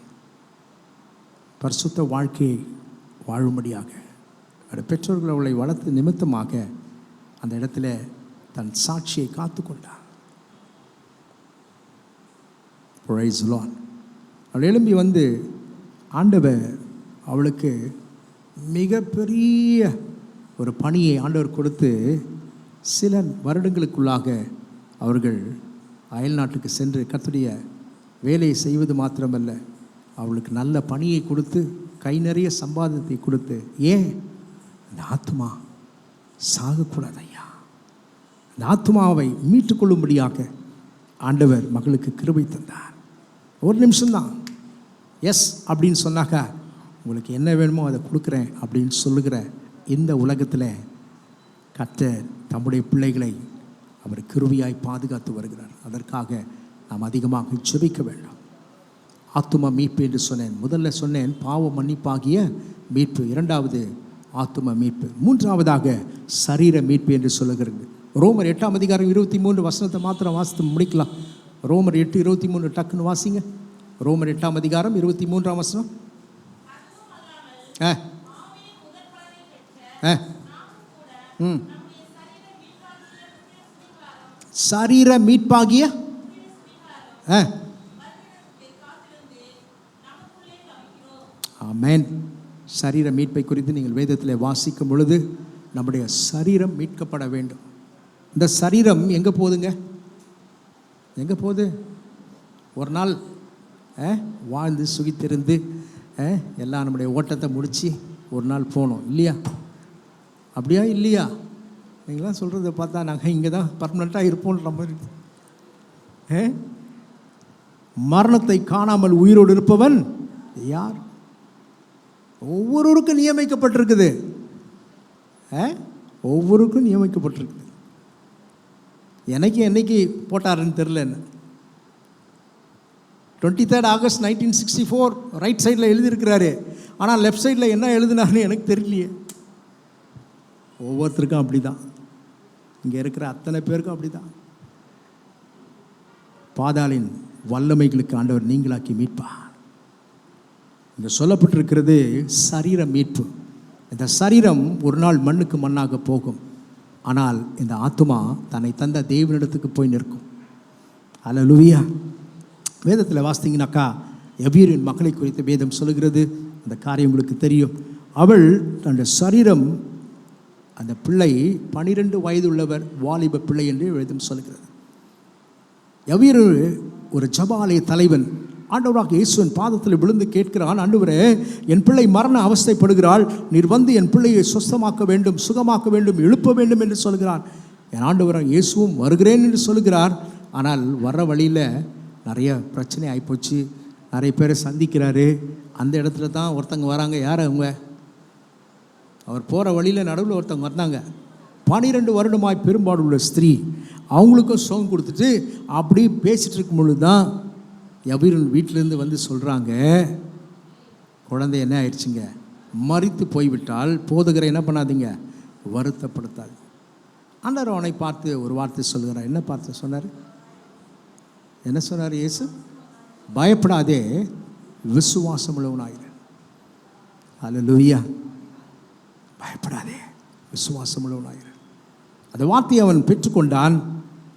Speaker 1: பரிசுத்த வாழ்க்கையை வாழும்படியாக பெற்றோர்கள் அவளை வளர்த்து நிமித்தமாக அந்த இடத்துல தன் சாட்சியை காத்து கொண்டார். அவள் எழும்பி வந்து ஆண்டவர் அவளுக்கு மிகப்பெரிய ஒரு பணியை ஆண்டவர் கொடுத்து சில வருடங்களுக்குள்ளாக அவர்கள் அயல் நாட்டுக்கு சென்று கர்த்தருடைய வேலையை செய்வது மாத்திரமல்ல, அவளுக்கு நல்ல பணியை கொடுத்து கை நிறைய சம்பாதத்தை கொடுத்து, ஏன் இந்த ஆத்மா சாகக்கூடாது ஐயா, இந்த ஆத்மாவை மீட்டுக்கொள்ளும்படியாக ஆண்டவர் மகளுக்கு கிருபை தந்தார். ஒரு நிமிஷம்தான் எஸ் அப்படின்னு சொன்னாக்கா, உங்களுக்கு என்ன வேணுமோ அதை கொடுக்குறேன் அப்படின்னு சொல்லுகிற இந்த உலகத்தில் கர்த்தர் தம்முடைய பிள்ளைகளை அவர் கிருபையாய் பாதுகாத்து வருகிறார். அதற்காக நாம் அதிகமாக ஜெபிக்க வேண்டும். ஆத்தும மீட்பு என்று சொன்னேன். முதல்ல சொன்னேன் பாவ மன்னிப்பாகிய மீட்பு, இரண்டாவது ஆத்தும மீட்பு, மூன்றாவதாக சரீர மீட்பு என்று சொல்லுகிறது. ரோமர் 8ஆம் அதிகாரம் 23 வசனத்தை மாத்திரம் வாசித்து முடிக்கலாம். ரோமர் 8:23 டக்குன்னு வாசிங்க. ரோமர் 8ஆம் அதிகாரம் 23ஆம் வசனம். சரீர மீட்பாகிய ஆமென். சரீர மீட்பை குறித்து நீங்கள் வேதத்தில் வாசிக்கும் பொழுது நம்முடைய சரீரம் மீட்கப்பட வேண்டும். இந்த சரீரம் எங்கே போகுதுங்க? எங்கே போகுது? ஒரு நாள் வாழ்ந்து சுகித்திருந்து எல்லாம் நம்முடைய ஓட்டத்தை முடித்து ஒரு நாள் போனோம் இல்லையா? அப்படியா இல்லையா? நீங்களாம் சொல்கிறத பார்த்தா நாங்கள் இங்கே தான் பர்மனெண்ட்டாக இருப்போன்ற மாதிரி. மரணத்தை காணாமல் உயிரோடு இருப்பவன் யார்? ஒவ்வொருவருக்கும் நியமிக்கப்பட்டிருக்குது. ஒவ்வொருக்கும் நியமிக்கப்பட்டிருக்குது. எனக்கு என்னைக்கு போட்டாருன்னு தெரில. 23 ஆகஸ்ட் 1964 ரைட் சைடில் எழுதியிருக்கிறாரு. ஆனால் லெஃப்ட் சைடில் என்ன எழுதினாருன்னு எனக்கு தெரியலையே. ஒவ்வொருத்தருக்கும் அப்படி தான். இங்கே இருக்கிற அத்தனை பேருக்கும் அப்படி தான். பாதாளின் வல்லமைகளுக்கு ஆண்டவர் நீங்களாக்கி மீட்பார். இங்கே சொல்லப்பட்டிருக்கிறது சரீர மீட்பு. இந்த சரீரம் ஒரு நாள் மண்ணுக்கு மண்ணாக போகும். ஆனால் இந்த ஆத்துமா தன்னை தந்த தேவனிடத்துக்கு போய் நிற்கும். அல்லேலூயா. வேதத்தில் வாசித்தீங்கன்னாக்கா எபியரின் மகளை குறித்து வேதம் சொல்லுகிறது. அந்த காரியம் உங்களுக்கு தெரியும். அவள் தன்னுடைய சரீரம், அந்த பிள்ளை 12 வயது உள்ளவர், வாலிப பிள்ளை என்று வேதம் சொல்லுகிறது. எபியர் ஒரு ஜெப ஆலய தலைவன். ஆண்டவராக இயேசுவின் பாதத்தில் விழுந்து கேட்கிறான், ஆண்டவரே, என் பிள்ளை மரண அவஸ்தைப்படுகிறாள், நீர் வந்து என் பிள்ளையை சுஸ்தமாக்க வேண்டும், சுகமாக்க வேண்டும், எழுப்ப வேண்டும் என்று சொல்கிறான். என் ஆண்டவராக இயேசுவும் வருகிறேன் என்று சொல்கிறார். ஆனால் வர்ற வழியில் நிறைய பிரச்சனை ஆகிப்போச்சு. நிறைய பேரை சந்திக்கிறாரு. அந்த இடத்துல தான் ஒருத்தங்க வராங்க. யார் அவங்க? அவர் போகிற வழியில் நடுவில் ஒருத்தவங்க வந்தாங்க. 12 வருடமாய் பெரும்பாடு உள்ள ஸ்திரீ. அவங்களுக்கும் சுகம் கொடுத்துட்டு அப்படி பேசிகிட்டு இருக்கும் பொழுது தான் எபிரன் வீட்டிலேருந்து வந்து சொல்கிறாங்க, குழந்தை என்ன ஆயிடுச்சுங்க, மரித்து போய்விட்டால் போதுகிற என்ன பண்ணாதீங்க, வருத்தப்படுத்தாது. ஆண்டவர் அவனை பார்த்து ஒரு வார்த்தை சொல்கிறார். என்ன பார்த்து சொன்னார்? என்ன சொன்னார் இயேசு? பயப்படாதே, விசுவாசம் உள்ளவனாயிரு. அல்லேலூயா. பயப்படாதே, விசுவாசம் உள்ளவனாயிரு. அந்த வார்த்தையை அவன் பெற்றுக்கொண்டான்.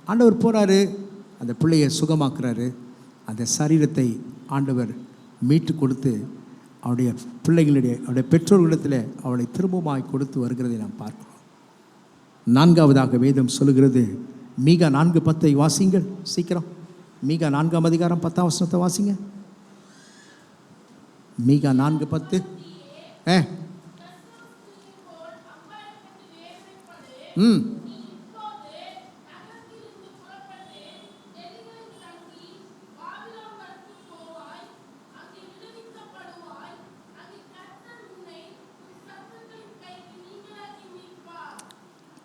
Speaker 1: ஆண்டவர் போகிறாரு, அந்த பிள்ளையை சுகமாக்குறாரு. அந்த சரீரத்தை ஆண்டவர் மீட்டு கொடுத்து அவருடைய பிள்ளைகளுடைய, அவருடைய பெற்றோர்களிடத்தில் அவளை திரும்பமாய் கொடுத்து வருகிறதை நாம் பார்க்கிறோம். நான்காவதாக வேதம் சொல்லுகிறது, மீகா 4:10 வாசிங்கள் சீக்கிரம். மீகா 4ஆம் அதிகாரம் 10ஆம் வசனத்தை வாசிங்க. மீகா 4:10.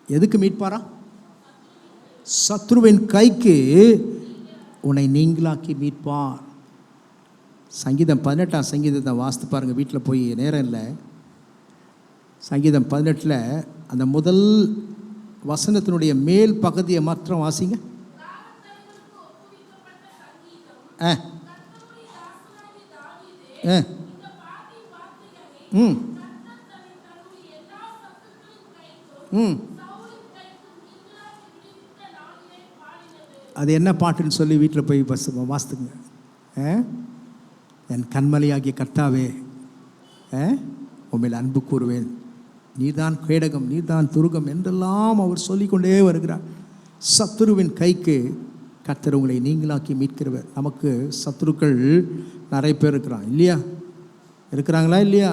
Speaker 1: எதுக்கு மீட்பாரா? சத்ருவின் கைக்கு உன்னை நீங்களாக்கி மீட்பார். சங்கீதம் 18ஆம் சங்கீதத்தை வாசித்து பாருங்கள். வீட்டில் போய் நேரம் இல்லை. சங்கீதம் 18 அந்த முதல் வசனத்தினுடைய மேல் பகுதியை மாத்திரம் வாசிங்க. அது என்ன பாட்டுன்னு சொல்லி வீட்டில் போய் வாசித்துங்க. என் கண்மலையாகிய கர்த்தாவே, உண்மையில் அன்பு கூறுவேன், நீதான் கேடகம், நீதான் துருகம் என்றெல்லாம் அவர் சொல்லிக்கொண்டே வருகிறார். சத்துருவின் கைக்கு கர்த்தர் உங்களை நீங்களாக்கி மீட்கிறவர். நமக்கு சத்துருக்கள் நிறைய பேர் இருக்கிறான் இல்லையா? இருக்கிறாங்களா இல்லையா?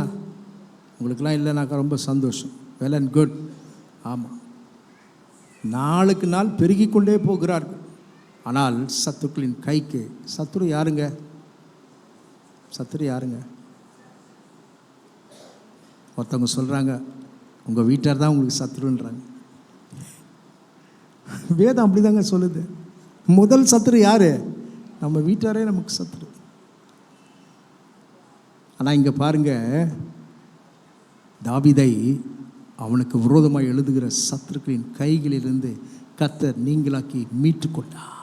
Speaker 1: உங்களுக்கெல்லாம் இல்லைனாக்கா ரொம்ப சந்தோஷம். Well and good. ஆமாம், நாளுக்கு நாள் பெருகி கொண்டே போகிறார்கள். ஆனால் சத்துருக்களின் கைக்கு, சத்துரு யாருங்க? சத்துரு யாருங்க? ஒருத்தவங்க சொல்கிறாங்க உங்கள் வீட்டார் தான் உங்களுக்கு சத்துருன்றாங்க. வேதம் அப்படி தாங்க சொல்லுது. முதல் சத்துரு யார்? நம்ம வீட்டாரே நமக்கு சத்துரு. ஆனால் இங்கே பாருங்க, தாவீதை அவனுக்கு விரோதமாக எழுதுகிற சத்துருக்களின் கைகளிலிருந்து கர்த்தர் நீங்களாக்கி மீட்டு கொண்டார்.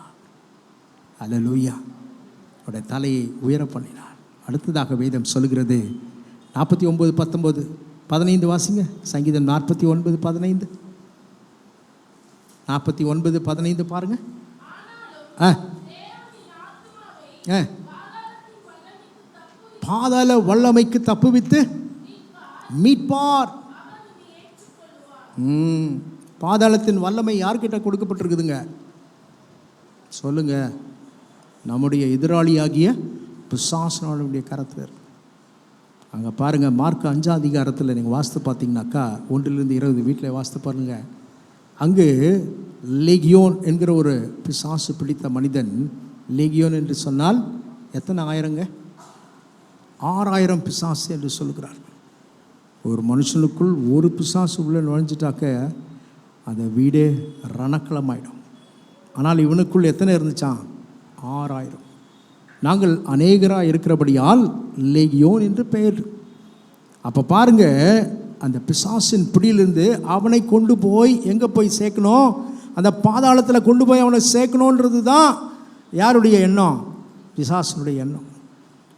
Speaker 1: அல்லேலூயா. அவருடைய தலையை உயர பண்ணினார். அடுத்ததாக வேதம் சொல்லுகிறது 49:19 15 வாசிங்க. சங்கீதம் 49:15 49:15 பாருங்க. பாதாள வல்லமைக்கு தப்புவித்து மீட்பார். பாதாளத்தின் வல்லமை யார்கிட்ட கொடுக்கப்பட்டிருக்குதுங்க? சொல்லுங்க. நம்முடைய எதிராளியாகிய பிசாசுடைய கரத்தில். அங்கே பாருங்கள், மார்க் 5ஆம் அதிகாரத்தில் நீங்கள் வாசித்து பார்த்தீங்கன்னாக்கா 1-20 வீட்டில் வாசித்து பாருங்கள். அங்கு லேகியோன் என்கிற ஒரு பிசாசு பிடித்த மனிதன், லேகியோன் என்று சொன்னால் எத்தனை ஆயிரங்க? 6000 பிசாசு என்று சொல்லுகிறார். ஒரு மனுஷனுக்குள் ஒரு பிசாசு உள்ளே நுழைஞ்சிட்டாக்க அந்த வீடே ரணக்களமாயிடும். ஆனால் இவனுக்குள் எத்தனை இருந்துச்சான்? 6000. நாங்கள் அநேகராக இருக்கிறபடியால் லேகியோன் என்று பெயர். அப்போ பாருங்க, அந்த பிசாசின் பிடியிலிருந்து அவனை கொண்டு போய் எங்கே போய் சேர்க்கணும்? அந்த பாதாளத்தில் கொண்டு போய் அவனை சேர்க்கணுன்றது தான் யாருடைய எண்ணம்? பிசாசினுடைய எண்ணம்.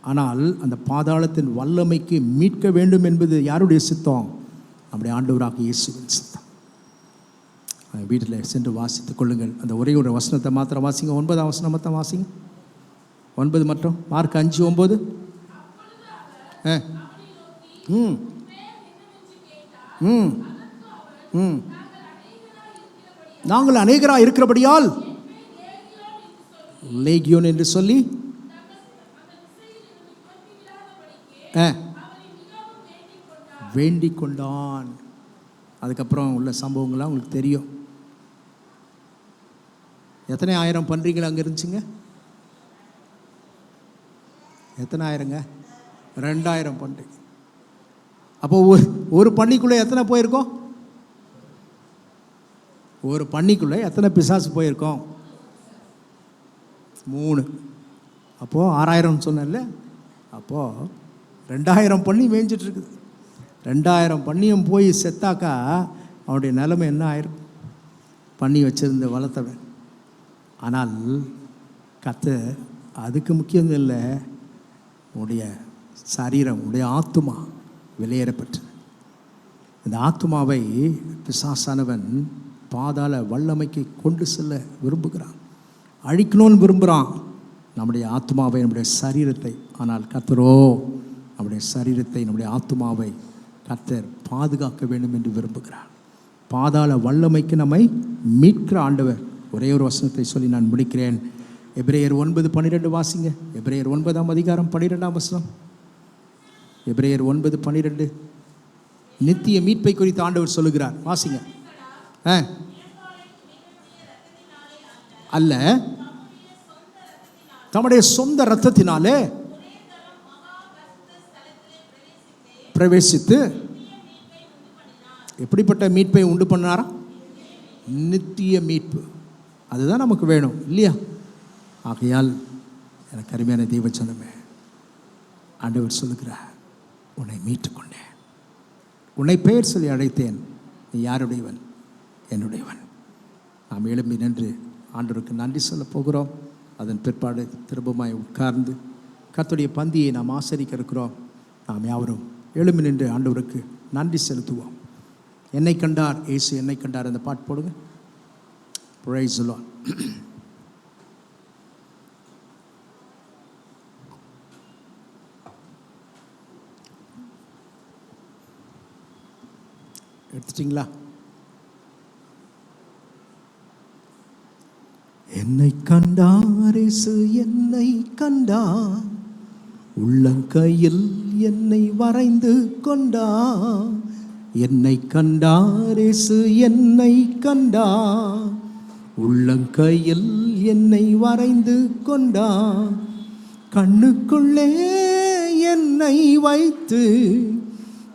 Speaker 1: ஆனால் அந்த பாதாளத்தின் வல்லமைக்கு மீட்க வேண்டும் என்பது யாருடைய சித்தம்? நம்முடைய ஆண்டவராக இயேசுவின் சித்தம். வீட்டில் சென்று வாசித்துக் கொள்ளுங்கள். அந்த ஒரே ஒரு வசனத்தை மாத்திரம் வாசிங்க. 9ஆம் வசனம் மட்டும் வாசிங்க. 9 மட்டும். மார்க் 5:9. நாங்கள் அநேகராக இருக்கிறபடியால் லேகியோன் என்று சொல்லி வேண்டிக் கொண்டான். அதுக்கப்புறம் உள்ள சம்பவங்கள்லாம் உங்களுக்கு தெரியும். எத்தனை ஆயிரம் பன்றிகள் அங்கே இருந்துச்சுங்க? எத்தனை ஆயிரங்க? 2000 பன்றி. அப்போ ஒரு பன்னிக்குள்ளே எத்தனை போயிருக்கோம்? ஒரு பன்னிக்குள்ளே எத்தனை பிசாசு போயிருக்கோம்? 3. அப்போது 6000 சொன்னேன்ல. அப்போது 2000 பன்னி மேய்ஞ்சிட்ருக்குது. 2000 பன்னியும் போய் செத்தாக்கா அவனுடைய நிலைமை என்ன ஆயிரும்? பண்ணி வச்சிருந்த வளர்த்தவன். ஆனால் கர்த்தர் அதுக்கு முக்கியம் இல்லை. உடைய சரீரம், உடைய ஆத்துமா வெளியேறப்பட்டு, இந்த ஆத்துமாவை பிசாசானவன் பாதாள வல்லமைக்கு கொண்டு செல்ல விரும்புகிறான், அழிக்கணும்னு விரும்புகிறான் நம்முடைய ஆத்துமாவை, நம்முடைய சரீரத்தை. ஆனால் கர்த்தரோ நம்முடைய சரீரத்தை, நம்முடைய ஆத்துமாவை கர்த்தர் பாதுகாக்க வேண்டும் என்று விரும்புகிறார். பாதாள வல்லமைக்கு நம்மை மீட்கிற ஆண்டவர். ஒரே ஒரு வசனத்தை சொல்லி நான் முடிக்கிறேன். எபிரேயர் 9:12 வாசிங்க. எபிரேயர் 9ஆம் அதிகாரம் 12ஆம் வசனம். எபிரேயர் 9:12 நித்திய மீட்பை குறித்து ஆண்டவர் சொல்லுகிறார். வாசிங்க. அல்ல, தம்முடைய சொந்த இரத்தத்தினாலே பிரவேசித்து எப்படிப்பட்ட மீட்பை உண்டு பண்ணாரா? நித்திய மீட்பு. அதுதான் நமக்கு வேணும் இல்லையா? ஆகையால் எனக்கு அருமையான தெய்வ சொன்னமே, ஆண்டவர் சொல்லுகிறார், உன்னை மீட்டுக்கொண்டேன், உன்னை பெயர் சொல்லி அழைத்தேன், நீ யாருடையவன்? என்னுடையவன். நாம் எழும்பி நின்று ஆண்டவருக்கு நன்றி சொல்ல போகிறோம். அதன் பிற்பாடு திரும்பமாய் உட்கார்ந்து கர்த்தருடைய பந்தியை நாம் ஆசரிக்க இருக்கிறோம். நாம் யாவரும் எழும்பி நின்று ஆண்டவருக்கு நன்றி செலுத்துவோம். என்னை கண்டார் இயேசு, என்னை கண்டார். அந்த பாட்டு போடுங்க. Praise the Lord. எடுத்துட்டிங்களா? என்னை கண்டார் இயேசு, என்னை கண்டார், உள்ளங்கையில் என்னை வரைந்து கொண்டார். என்னை கண்டார் இயேசு, என்னை கண்டார், உள்ளங்கையில் என்னை வரைந்து கொண்டார். கண்ணுக்குள்ளே என்னை வைத்து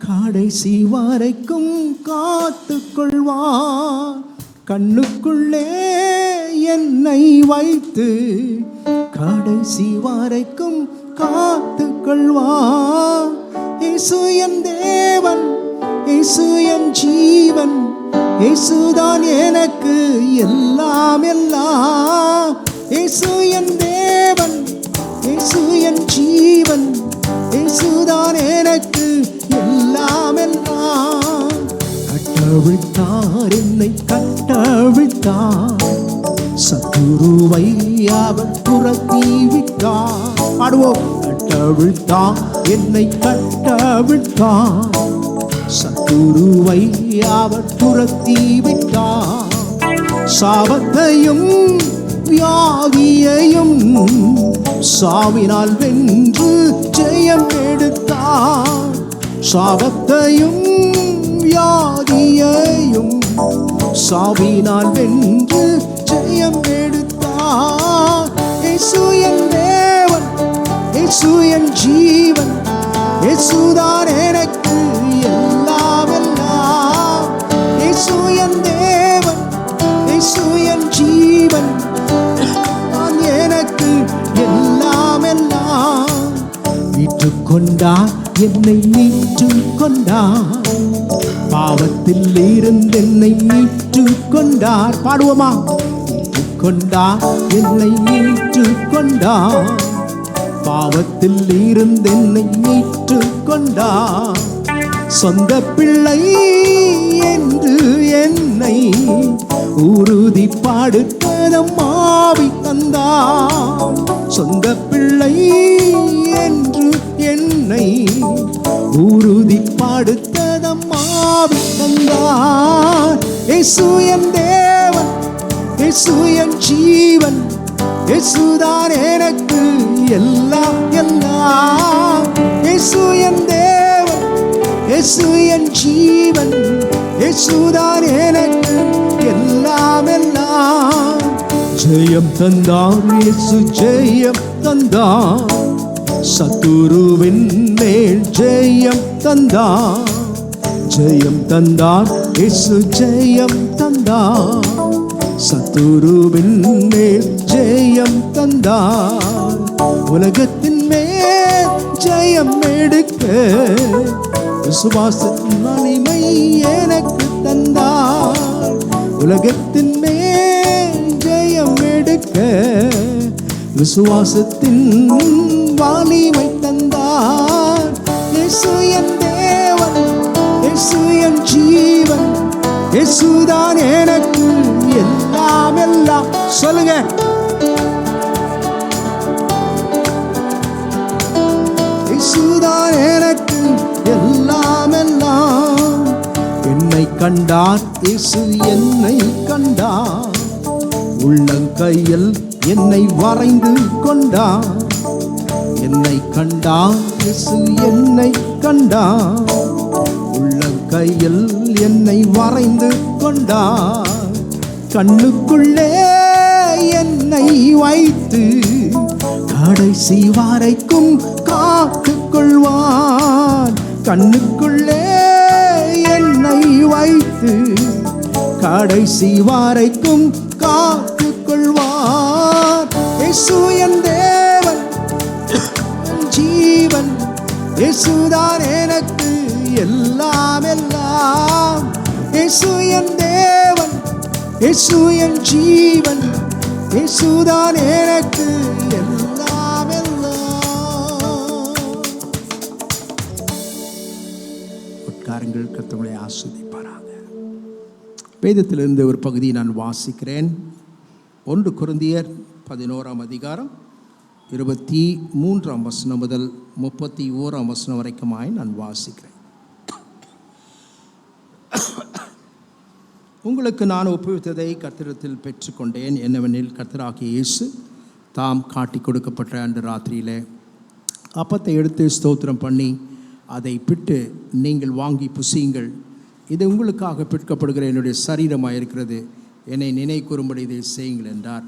Speaker 1: கடைசி வரைக்கும் காத்து கொள்வார். கண்ணுக்குள்ளே என்னை வைத்து கடைசி வரைக்கும் காத்து கொள்வார். இயேசு என் தேவன், இயேசு என் ஜீவன், இயேசுதான் எனக்கு எல்லாம் எல்லாம். இயேசு என் தேவன், இயேசு என் ஜீவன், இயேசுதான் எனக்கு எல்லாம் எல்லாம். கட்டவிழ்த்தார், என்னை கட்டவிழ்த்தார், சத்துருவை அவர் துரத்தி விட்டார். பாடுவோம். கட்டவிழ்த்தார், என்னை கட்டவிழ்த்தார், சத்துருவை அவர் துரத்தி விட்டார். சாபத்தையும் வியாதியையும் சாவினால் வென்று ஜெயம் எடுத்தார். சாபத்தையும் வியாதியையும் சாவினால் வென்று ஜெயம் எடுத்தார். இயேசு என் தேவன், இயேசு என் ஜீவன், இயேசுதான் எனக்கு எல்லாம் எல்லாம். இயேசு என் தேவன், இயேசு என் ஜீவன், நான் எனக்கு எல்லாம் எல்லாம். மீட்டுக் கொண்டார், என்னை மீட்டுக் கொண்டார், பாவத்தில் இருந்து என்னை மீட்டுக் கொண்டார். பாடுவோமா? மீட்டுக் கொண்டார், என்னை மீட்டுக் கொண்டார், பாவத்தில் இருந்து என்னை மீட்டுக் கொண்டார். சொந்த பிள்ளை என்று என்னை உறுதிப்படுத்ததம் ஆவி தந்தார். சொந்த பிள்ளை என்று என்னை உறுதிப்படுத்ததம் ஆவி தந்தார். இயேசு என் தேவன், இயேசு என் ஜீவன், இயேசுதான் எனக்கு எல்லாம் எல்லாம். இயேசு என் தேவன், இயேசு என் ஜீவன், இயேசுதான் எனக்கு எல்லாம் எல்லாம். ஜெயம் தந்தார் இயேசு, ஜெயம் தந்தார், சத்துருவின் மேல் ஜெயம் தந்தார். ஜெயம் தந்தார் இயேசு, ஜெயம் தந்தார், சத்துருவின் மேல் ஜெயம் தந்தார். உலகத்தின் மேல் ஜெயம் எடுக்க விசுவாசத்தின் வலிமை எனக்கு தந்தார். உலகத்தின் மேல் ஜெயம் எடுக்க விசுவாசத்தின் வலிமை தந்தார். இயேசு என் தேவன், இயேசு என் ஜீவன், இயேசுதான் எனக்கு எல்லாம் எல்லாம். சொல்லுங்க. இயேசுதான் எனக்கு எல்லாம் எல்லாம். என்னை கண்டார் இயேசு, என்னை கண்டார், உள்ளங்கையில் என்னை வரைந்து கொண்டார். என்னை கண்டார் இயேசு, என்னை கண்டார், உள்ளங்கையில் என்னை வரைந்து கொண்டார். கண்ணுக்குள்ளே என்னை வைத்து கடைசி வரைக்கும் காத்து கொள்வான். கண்ணுக்குள்ளே என்னை வைத்து கடைசி வரைக்கும் காத்து கொள்வான். இயேசு என் தேவன், என் ஜீவன், இயேசுதான் எனக்கு எல்லாம் எல்லாம். இயேசு என் தேவன், இயேசு என் ஜீவன், இயேசுதான் எனக்கு எல்லாம் எல்லாம். உட்காருங்கள், கர்த்தரை ஆசீர்வதிப்பாராக. வேதத்திலிருந்து ஒரு பகுதியை நான் வாசிக்கிறேன். 1 கொரிந்தியர் 11ஆம் அதிகாரம் 23ஆம் வசனம் முதல் 31ஆம் வசனம் வரைக்குமாய் நான் வாசிக்கிறேன். உங்களுக்கு நான் ஒப்புவித்ததை கர்த்தரிடத்தில் பெற்றுக்கொண்டேன். என்னவெனில், கர்த்தராகிய இயேசு தாம் காட்டி கொடுக்கப்பட்ட அன்று ராத்திரியில் அப்பத்தை எடுத்து ஸ்தோத்திரம் பண்ணி அதை பிட்டு, நீங்கள் வாங்கி புசியுங்கள், இது உங்களுக்காக பிற்கப்படுகிற என்னுடைய சரீரமாக இருக்கிறது, என்னை நினைக்கூறும்படி இதை செய்யுங்கள் என்றார்.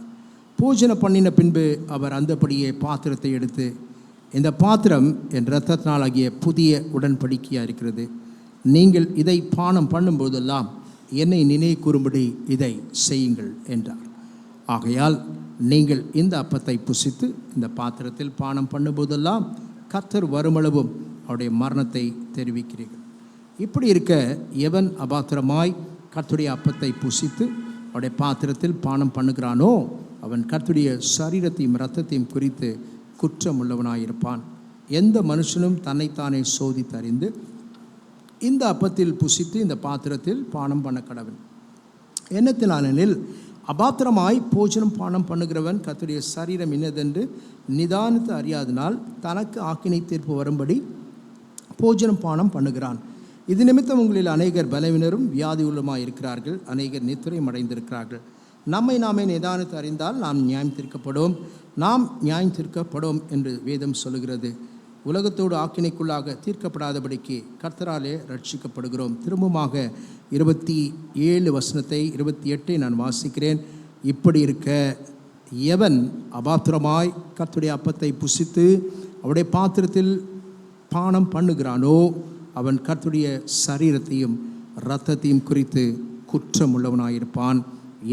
Speaker 1: பூஜனை பண்ணின பின்பு அவர் அந்தபடியே பாத்திரத்தை எடுத்து, இந்த பாத்திரம் என் இரத்தத்தினாலாகிய புதிய உடன்படிக்கையாக இருக்கிறது, நீங்கள் இதை பானம் பண்ணும்போதெல்லாம் என்னை நினைக்கூறும்படி இதை செய்யுங்கள் என்றார். ஆகையால் நீங்கள் இந்த அப்பத்தை புசித்து இந்த பாத்திரத்தில் பானம் பண்ணும்போதெல்லாம் கர்த்தர் வருமளவும் அவருடைய மரணத்தை தெரிவிக்கிறீர்கள். இப்படி இருக்க, எவன் அபாத்திரமாய் கர்த்தருடைய அப்பத்தை புசித்து அவருடைய பாத்திரத்தில் பானம் பண்ணுகிறானோ அவன் கர்த்தருடைய சரீரத்தையும் இரத்தத்தையும் குறித்து குற்றம் உள்ளவனாயிருப்பான். எந்த மனுஷனும் தன்னைத்தானே சோதித்தறிந்து இந்த அப்பத்தில் புசித்து இந்த பாத்திரத்தில் பானம் பண்ண கடவன். என்னத்தினாலெனில், அபாத்திரமாய் போஜனம் பானம் பண்ணுகிறவன் கர்த்தருடைய சரீரம் இன்னதென்று நிதானித்து அறியாதனால் தனக்கு ஆக்கினை தீர்ப்பு வரும்படி போஜனம் பானம் பண்ணுகிறான். இது நிமித்தம் உங்களில் அநேகர் பலவினரும் வியாதி உள்ளமாய் இருக்கிறார்கள், அநேகர் நித்திரையும் அடைந்திருக்கிறார்கள். நம்மை நாமே நிதானித்து அறிந்தால் நாம் நியாயம் தீர்க்கப்படும் என்று வேதம் சொல்லுகிறது. உலகத்தோடு ஆக்கினைக்குள்ளாக தீர்க்கப்படாதபடிக்கு கர்த்தராலே ரட்சிக்கப்படுகிறோம். திரும்பமாக 27 வசனத்தை 28 நான் வாசிக்கிறேன். இப்படி இருக்க, எவன் அபாத்திரமாய் கர்த்தருடைய அப்பத்தை புசித்து அவருடைய பாத்திரத்தில் பானம் பண்ணுகிறானோ அவன் கர்த்தருடைய சரீரத்தையும் இரத்தத்தையும் குறித்து குற்றம் உள்ளவனாயிருப்பான்.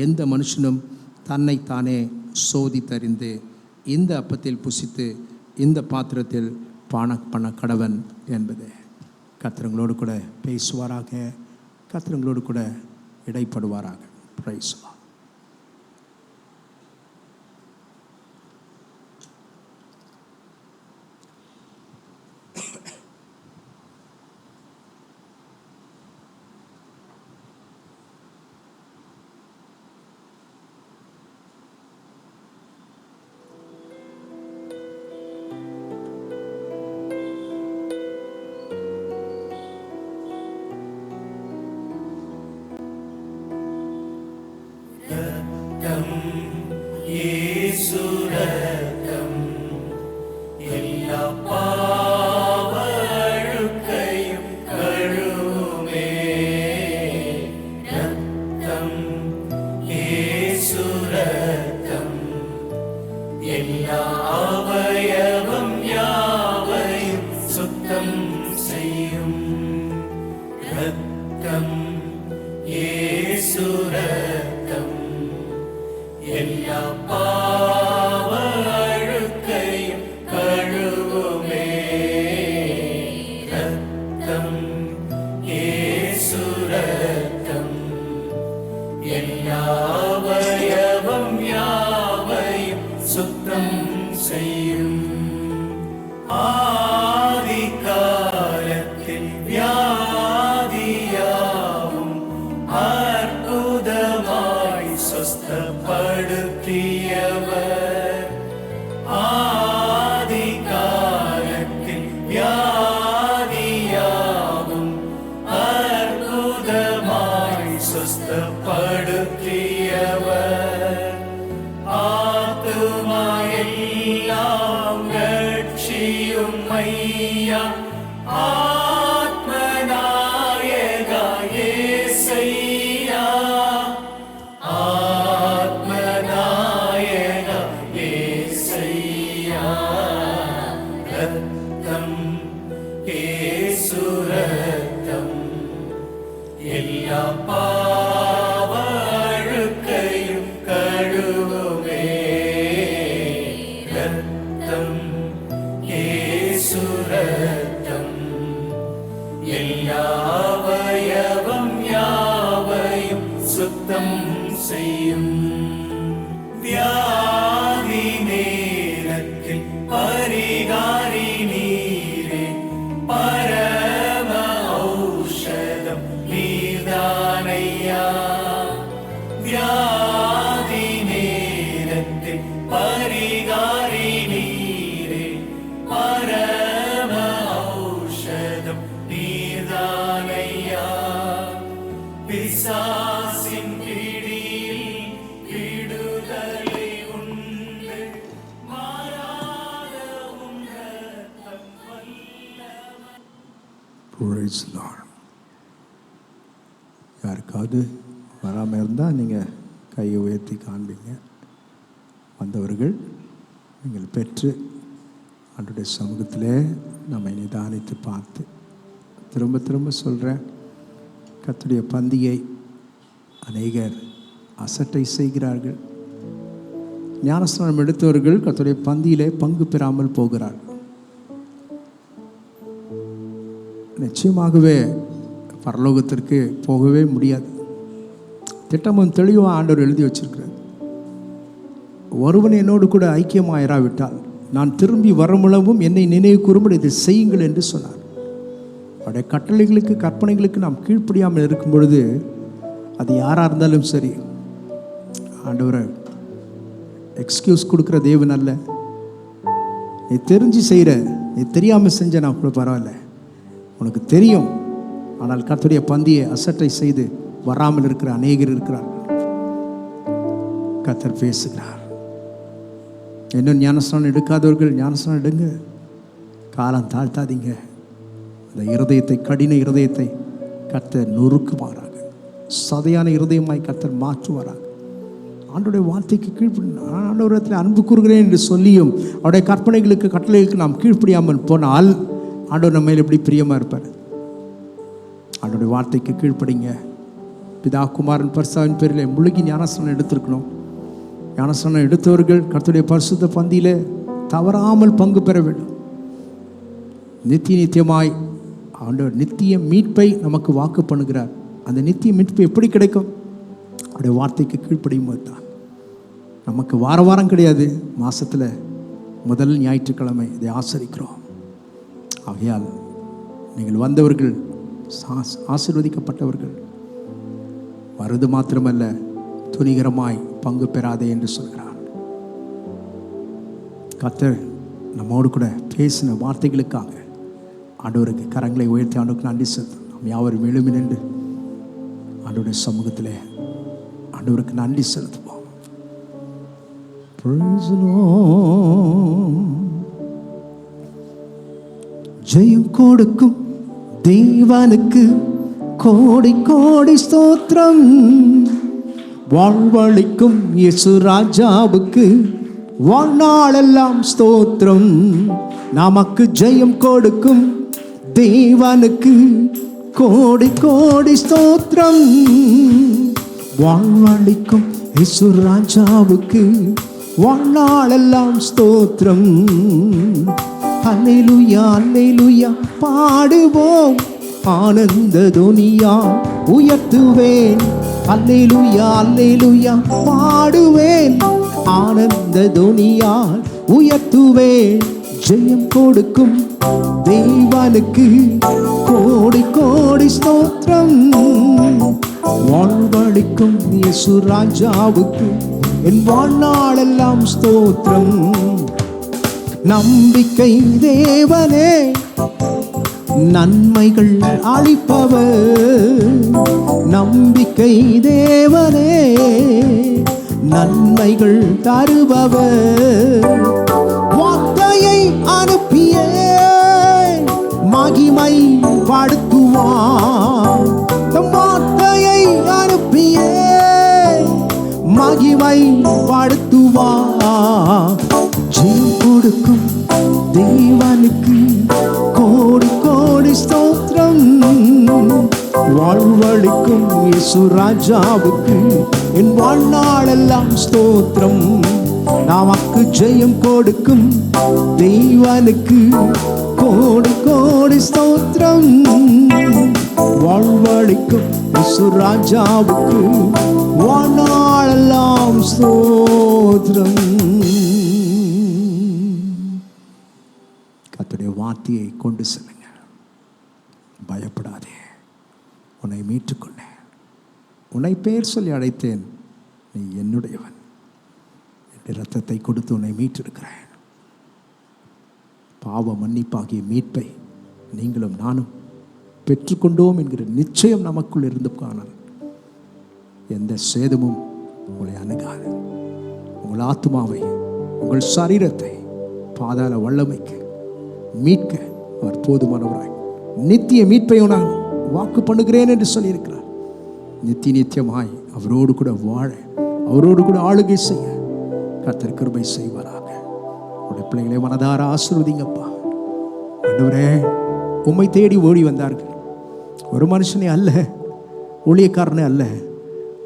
Speaker 1: எந்த மனுஷனும் தன்னைத்தானே சோதித்தறிந்து இந்த அப்பத்தில் புசித்து இந்த பாத்திரத்தில் பானம் பண்ண கடவன் என்பது. கர்த்தங்களோடு கூட பேசுவாராக, கர்த்தங்களோடு கூட இடைப்படுவாராக. Praise the lord.
Speaker 2: பிசாசின்
Speaker 1: Praise the Lord. யாருக்காவது வராமல் இருந்தால் நீங்கள் கையை உயர்த்தி காண்பீங்க. வந்தவர்கள் நீங்கள் பெற்று ஆண்டவருடைய சமூகத்திலே நம்மை நிதானித்து பார்த்து, திரும்ப திரும்ப சொல்கிறேன், கர்த்தருடைய பந்தியை அநேகர் அசட்டை செய்கிறார்கள். ஞானஸ்நானம் எடுத்தவர்கள் கர்த்தருடைய பந்தியிலே பங்கு பெறாமல் போகிறார்கள். நிச்சயமாகவே பரலோகத்திற்கு போகவே முடியாது. திட்டமும் தெளிவாக ஆண்டவர் எழுதி வச்சிருக்கிறார். ஒருவன் என்னோடு கூட ஐக்கியமாயிராவிட்டால் நான் திரும்பி வருமுழவும் என்னை நினைவு கூறும்படி இதை செய்யுங்கள் என்று சொன்னார். அவருடைய கட்டளைகளுக்கு கற்பனைகளுக்கு நாம் கீழ்ப்படியாமல் இருக்கும் பொழுது, அது யாராக இருந்தாலும் சரி, ஆண்டவரை எக்ஸ்கியூஸ் கொடுக்குற தேவன் அல்ல. நீ தெரிஞ்சு செய்கிற, நீ தெரியாமல் செஞ்ச நான் கூட பரவாயில்ல, உனக்கு தெரியும், ஆனால் கர்த்தருடைய பந்தியை அசட்டை செய்து வராமல் இருக்கிற அநேகர் இருக்கிறார்கள். கர்த்தர் பேசுகிறார். இன்னும் ஞானஸ்நானம் எடுக்காதவர்கள் ஞானஸ்நானம் எடுங்க. காலம் தாழ்த்தாதீங்க. அந்த இருதயத்தை, கடின இருதயத்தை கர்த்தர் நொறுக்குமாறாக, சதையான இருதயமாய் கர்த்தர் மாற்றுவாராக. ஆண்டோடைய வார்த்தைக்கு ஆண்டவரத்தில் அன்பு கூறுகிறேன் என்று சொல்லியும் அவருடைய கற்பனைகளுக்கு கட்டளைகளுக்கு நாம் கீழ்ப்படியாமல் போனால் ஆண்டவர் நம்ம மேல் எப்படி பிரியமாக இருப்பார். ஆண்டோடைய வார்த்தைக்கு கீழ்ப்படிங்க. பிதா குமாரன் பரிசுத்தாவின் பேரில் முழுகி ஞானஸ்நானம் எடுத்திருக்கணும். ஞானஸ்நானம் எடுத்தவர்கள் கர்த்தருடைய பரிசுத்த பந்தியிலே தவறாமல் பங்கு பெற வேண்டும். நித்தியமாய் ஆண்டவர் நித்திய மீட்பை நமக்கு வாக்கு பண்ணுகிறார். அந்த நித்திய மீட்பு எப்படி கிடைக்கும்? அவருடைய வார்த்தைக்கு கீழ்ப்படியும் போது தான். நமக்கு வார வாரம் கிடையாது, மாதத்தில் முதல் ஞாயிற்றுக்கிழமை இதை ஆசரிக்கிறோம். ஆகையால் நீங்கள் வந்தவர்கள் ஆசீர்வதிக்கப்பட்டவர்கள். வருது மாத்திரமல்ல, துணிகரமாய் பங்கு பெறாதே என்று சொல்கிறார். கர்த்தர் நம்மோடு கூட பேசின வார்த்தைகளுக்காக ஆண்டவருக்கு கரங்களை உயர்த்தி ஆண்டவருக்கு நன்றி செலுத்தும். நாம் யாவரும் எழுமி நின்று ஆண்டவருடைய சமூகத்திலே ஆண்டவருக்கு நன்றி செலுத்துவோம். ஜெயம் கொடுக்கும் தேவனுக்கு கோடி கோடி ஸ்தோத்திரம். வாழ்வழிக்கும் இயேசு ராஜாவுக்கு வாழ்நாளெல்லாம் ஸ்தோத்திரம். நமக்கு ஜெயம் கொடுக்கும் தேவனுக்கு கோடி கோடி ஸ்தோத்திரம். வாழ்வழிக்கும் இயேசு ராஜாவுக்கு வாழ்நாளெல்லாம் ஸ்தோத்திரம். அல்லேலூயா அல்லேலூயா பாடுவோம், ஆனந்த துனியா உயர்த்துவேன். அல்லேலூயா அல்லேலூயா பாடுவேன், ஆனந்த துனியா உயர்த்துவேன். ஜெயம் கொடுக்கும் தேவனுக்கு கோடி கோடி ஸ்தோத்திரம். வாழ்வழிக்கும் இயேசு ராஜாவுக்கு என் வாழ்நாளெல்லாம் ஸ்தோத்திரம். நம்பிக்கை தேவனே, நன்மைகள் அளிப்பவர். நம்பிக்கை தேவனே, நன்மைகள் தருபவர். வார்த்தையை அனுப்பியே மகிமை படுத்துவார். வார்த்தையை அனுப்பியே மகிமை படுத்துவார். ஜெயம் கொடுக்கும் தேவனுக்கு கோடி கோடி ஸ்தோத்திரம். வாழ்வழிக்கும் இயேசு ராஜாவுக்கு என் வாழ்நாளெல்லாம் ஸ்தோத்திரம். நமக்கு ஜெயம் கொடுக்கும் தேவனுக்கு கோடி கோடி ஸ்தோத்திரம். வாழ்வழிக்கும் இயேசு ராஜாவுக்கு வாழ்நாளெல்லாம் ஸ்தோத்திரம். கர்த்தருடைய வார்த்தையை கொண்டு செல்லுங்க. பயப்படாதே, உன்னை மீட்டுக்கொண்டேன், உன்னை பெயர் சொல்லி அழைத்தேன், நீ என்னுடையவன், என் இரத்தத்தை கொடுத்து உன்னை மீட்டெடுக்கிறேன். பாவ மன்னிப்பாகிய மீட்பை நீங்களும் நானும் பெற்றுக்கொண்டோம் என்கிற நிச்சயம் நமக்குள் இருந்து காணல் எந்த சேதமும் உங்களை அணுகாது. உங்கள் ஆத்மாவை, உங்கள் சரீரத்தை பாதாள வல்லமைக்கு மீட்க அவர் போதுமானவராய் நித்திய மீட்பையும் நான் வாக்கு பண்ணுகிறேன் என்று சொல்லியிருக்கிறார். நித்தியமாய் அவரோடு கூட வாழ, அவரோடு கூட ஆளுகை செய்ய கர்த்தர் கிருபை செய்வாராக. உடைய பிள்ளைகளை மனதார ஆசீர்வதிங்கப்பா. ஆண்டவரே, உம்மை தேடி ஓடி வந்தார்கள். ஒரு மனுஷனே அல்ல, ஊழியக்காரனே அல்ல,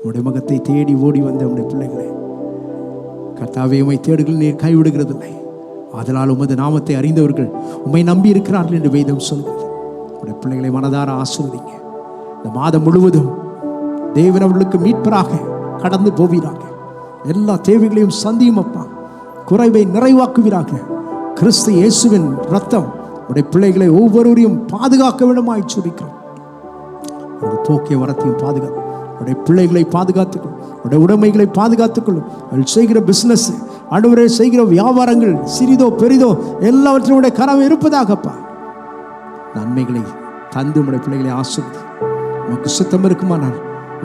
Speaker 1: உடைய முகத்தை தேடி ஓடி வந்த உடைய பிள்ளைகளே, கர்த்தாவே உம்மை தேடுகள் நீர் கைவிடுகிறதில்லை. அதனால் உமது நாமத்தை அறிந்தவர்கள் உம்மை நம்பி இருக்கிறார்கள் என்று வேதம் சொல்கிறது. உடைய பிள்ளைகளை மனதார ஆசீர்வதிங்க. இந்த மாதம் முழுவதும் தேவன் அவர்களுக்கு மீட்பராக கடந்து போவீராக. எல்லா தேவைகளையும் சந்தியும் அப்பா. குறைவை நிறைவாக்குவீராக. கிறிஸ்து இயேசுவின் ரத்தம் உடைய பிள்ளைகளை ஒவ்வொருவரையும் பாதுகாக்க வேண்டுமாய் ஜெபிக்கிறோம். உடைய போக்கிய வரத்தையும் பாதுகாத்து உடைய பிள்ளைகளை பாதுகாத்துக்கொள்ளும். உடைய உடைமைகளை பாதுகாத்துக்கொள்ளும். அவர்கள் செய்கிற பிஸ்னஸ், ஆண்டவரே செய்கிற வியாபாரங்கள் சிறிதோ பெரிதோ எல்லாவற்றையும் உடைய கரம் இருப்பதாகப்பா. நன்மைகளை தந்து உடைய பிள்ளைகளை ஆசீர்வதி. உமக்கு சுத்தம் இருக்குமானால்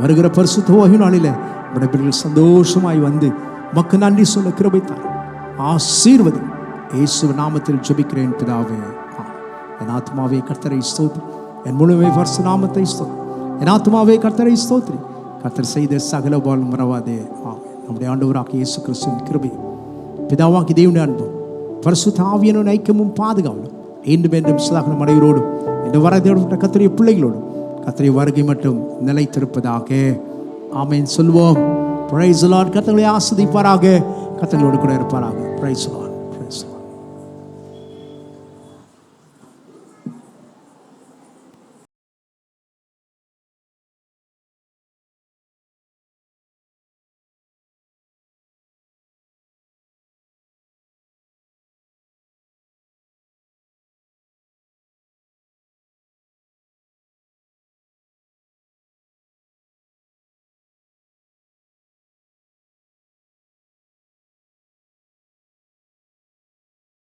Speaker 1: வருகிற பரிசுத்த ஓய்வு நாளில் உடைய பிள்ளைகள் சந்தோஷமாய் வந்து உமக்கு நன்றி சொல்ல கிருபைத்தார். ஆசீர்வதி. இயேசுவின் நாமத்தில் ஜெபிக்கிறேன் பிதாவே. என் ஆத்மாவே கர்த்தரை ஸ்தோத்திரி, என் முழுமை பரிசு நாமத்தை ஸ்தோத்திரி. என் ஆத்மாவே கர்த்தரை ஸ்தோத்திரி, கர்த்தர் செய்த சகல உபகாரங்களும் மறவாதே. நம்முடைய ஆண்டவராகிய இயேசு கிறிஸ்துவின் கிருபை, பிதாவாகிய தேவனுடைய அன்பும் பரிசுத்த ஆவியானவரின் ஐக்கியமும் பாதுகாவலும் என்றும் என்றும் சதா அனைவரோடும் இந்த வரதேடும் கர்த்தருடைய பிள்ளைகளோடும் கர்த்தருடைய வருகை மட்டும் நிலைத்திருப்பதாக. ஆமென் சொல்வோம். Price the Lord. கர்த்தரை ஆசீர்வதிப்பாராக. கர்த்தரோடு கூட இருப்பாராக. Price the Lord.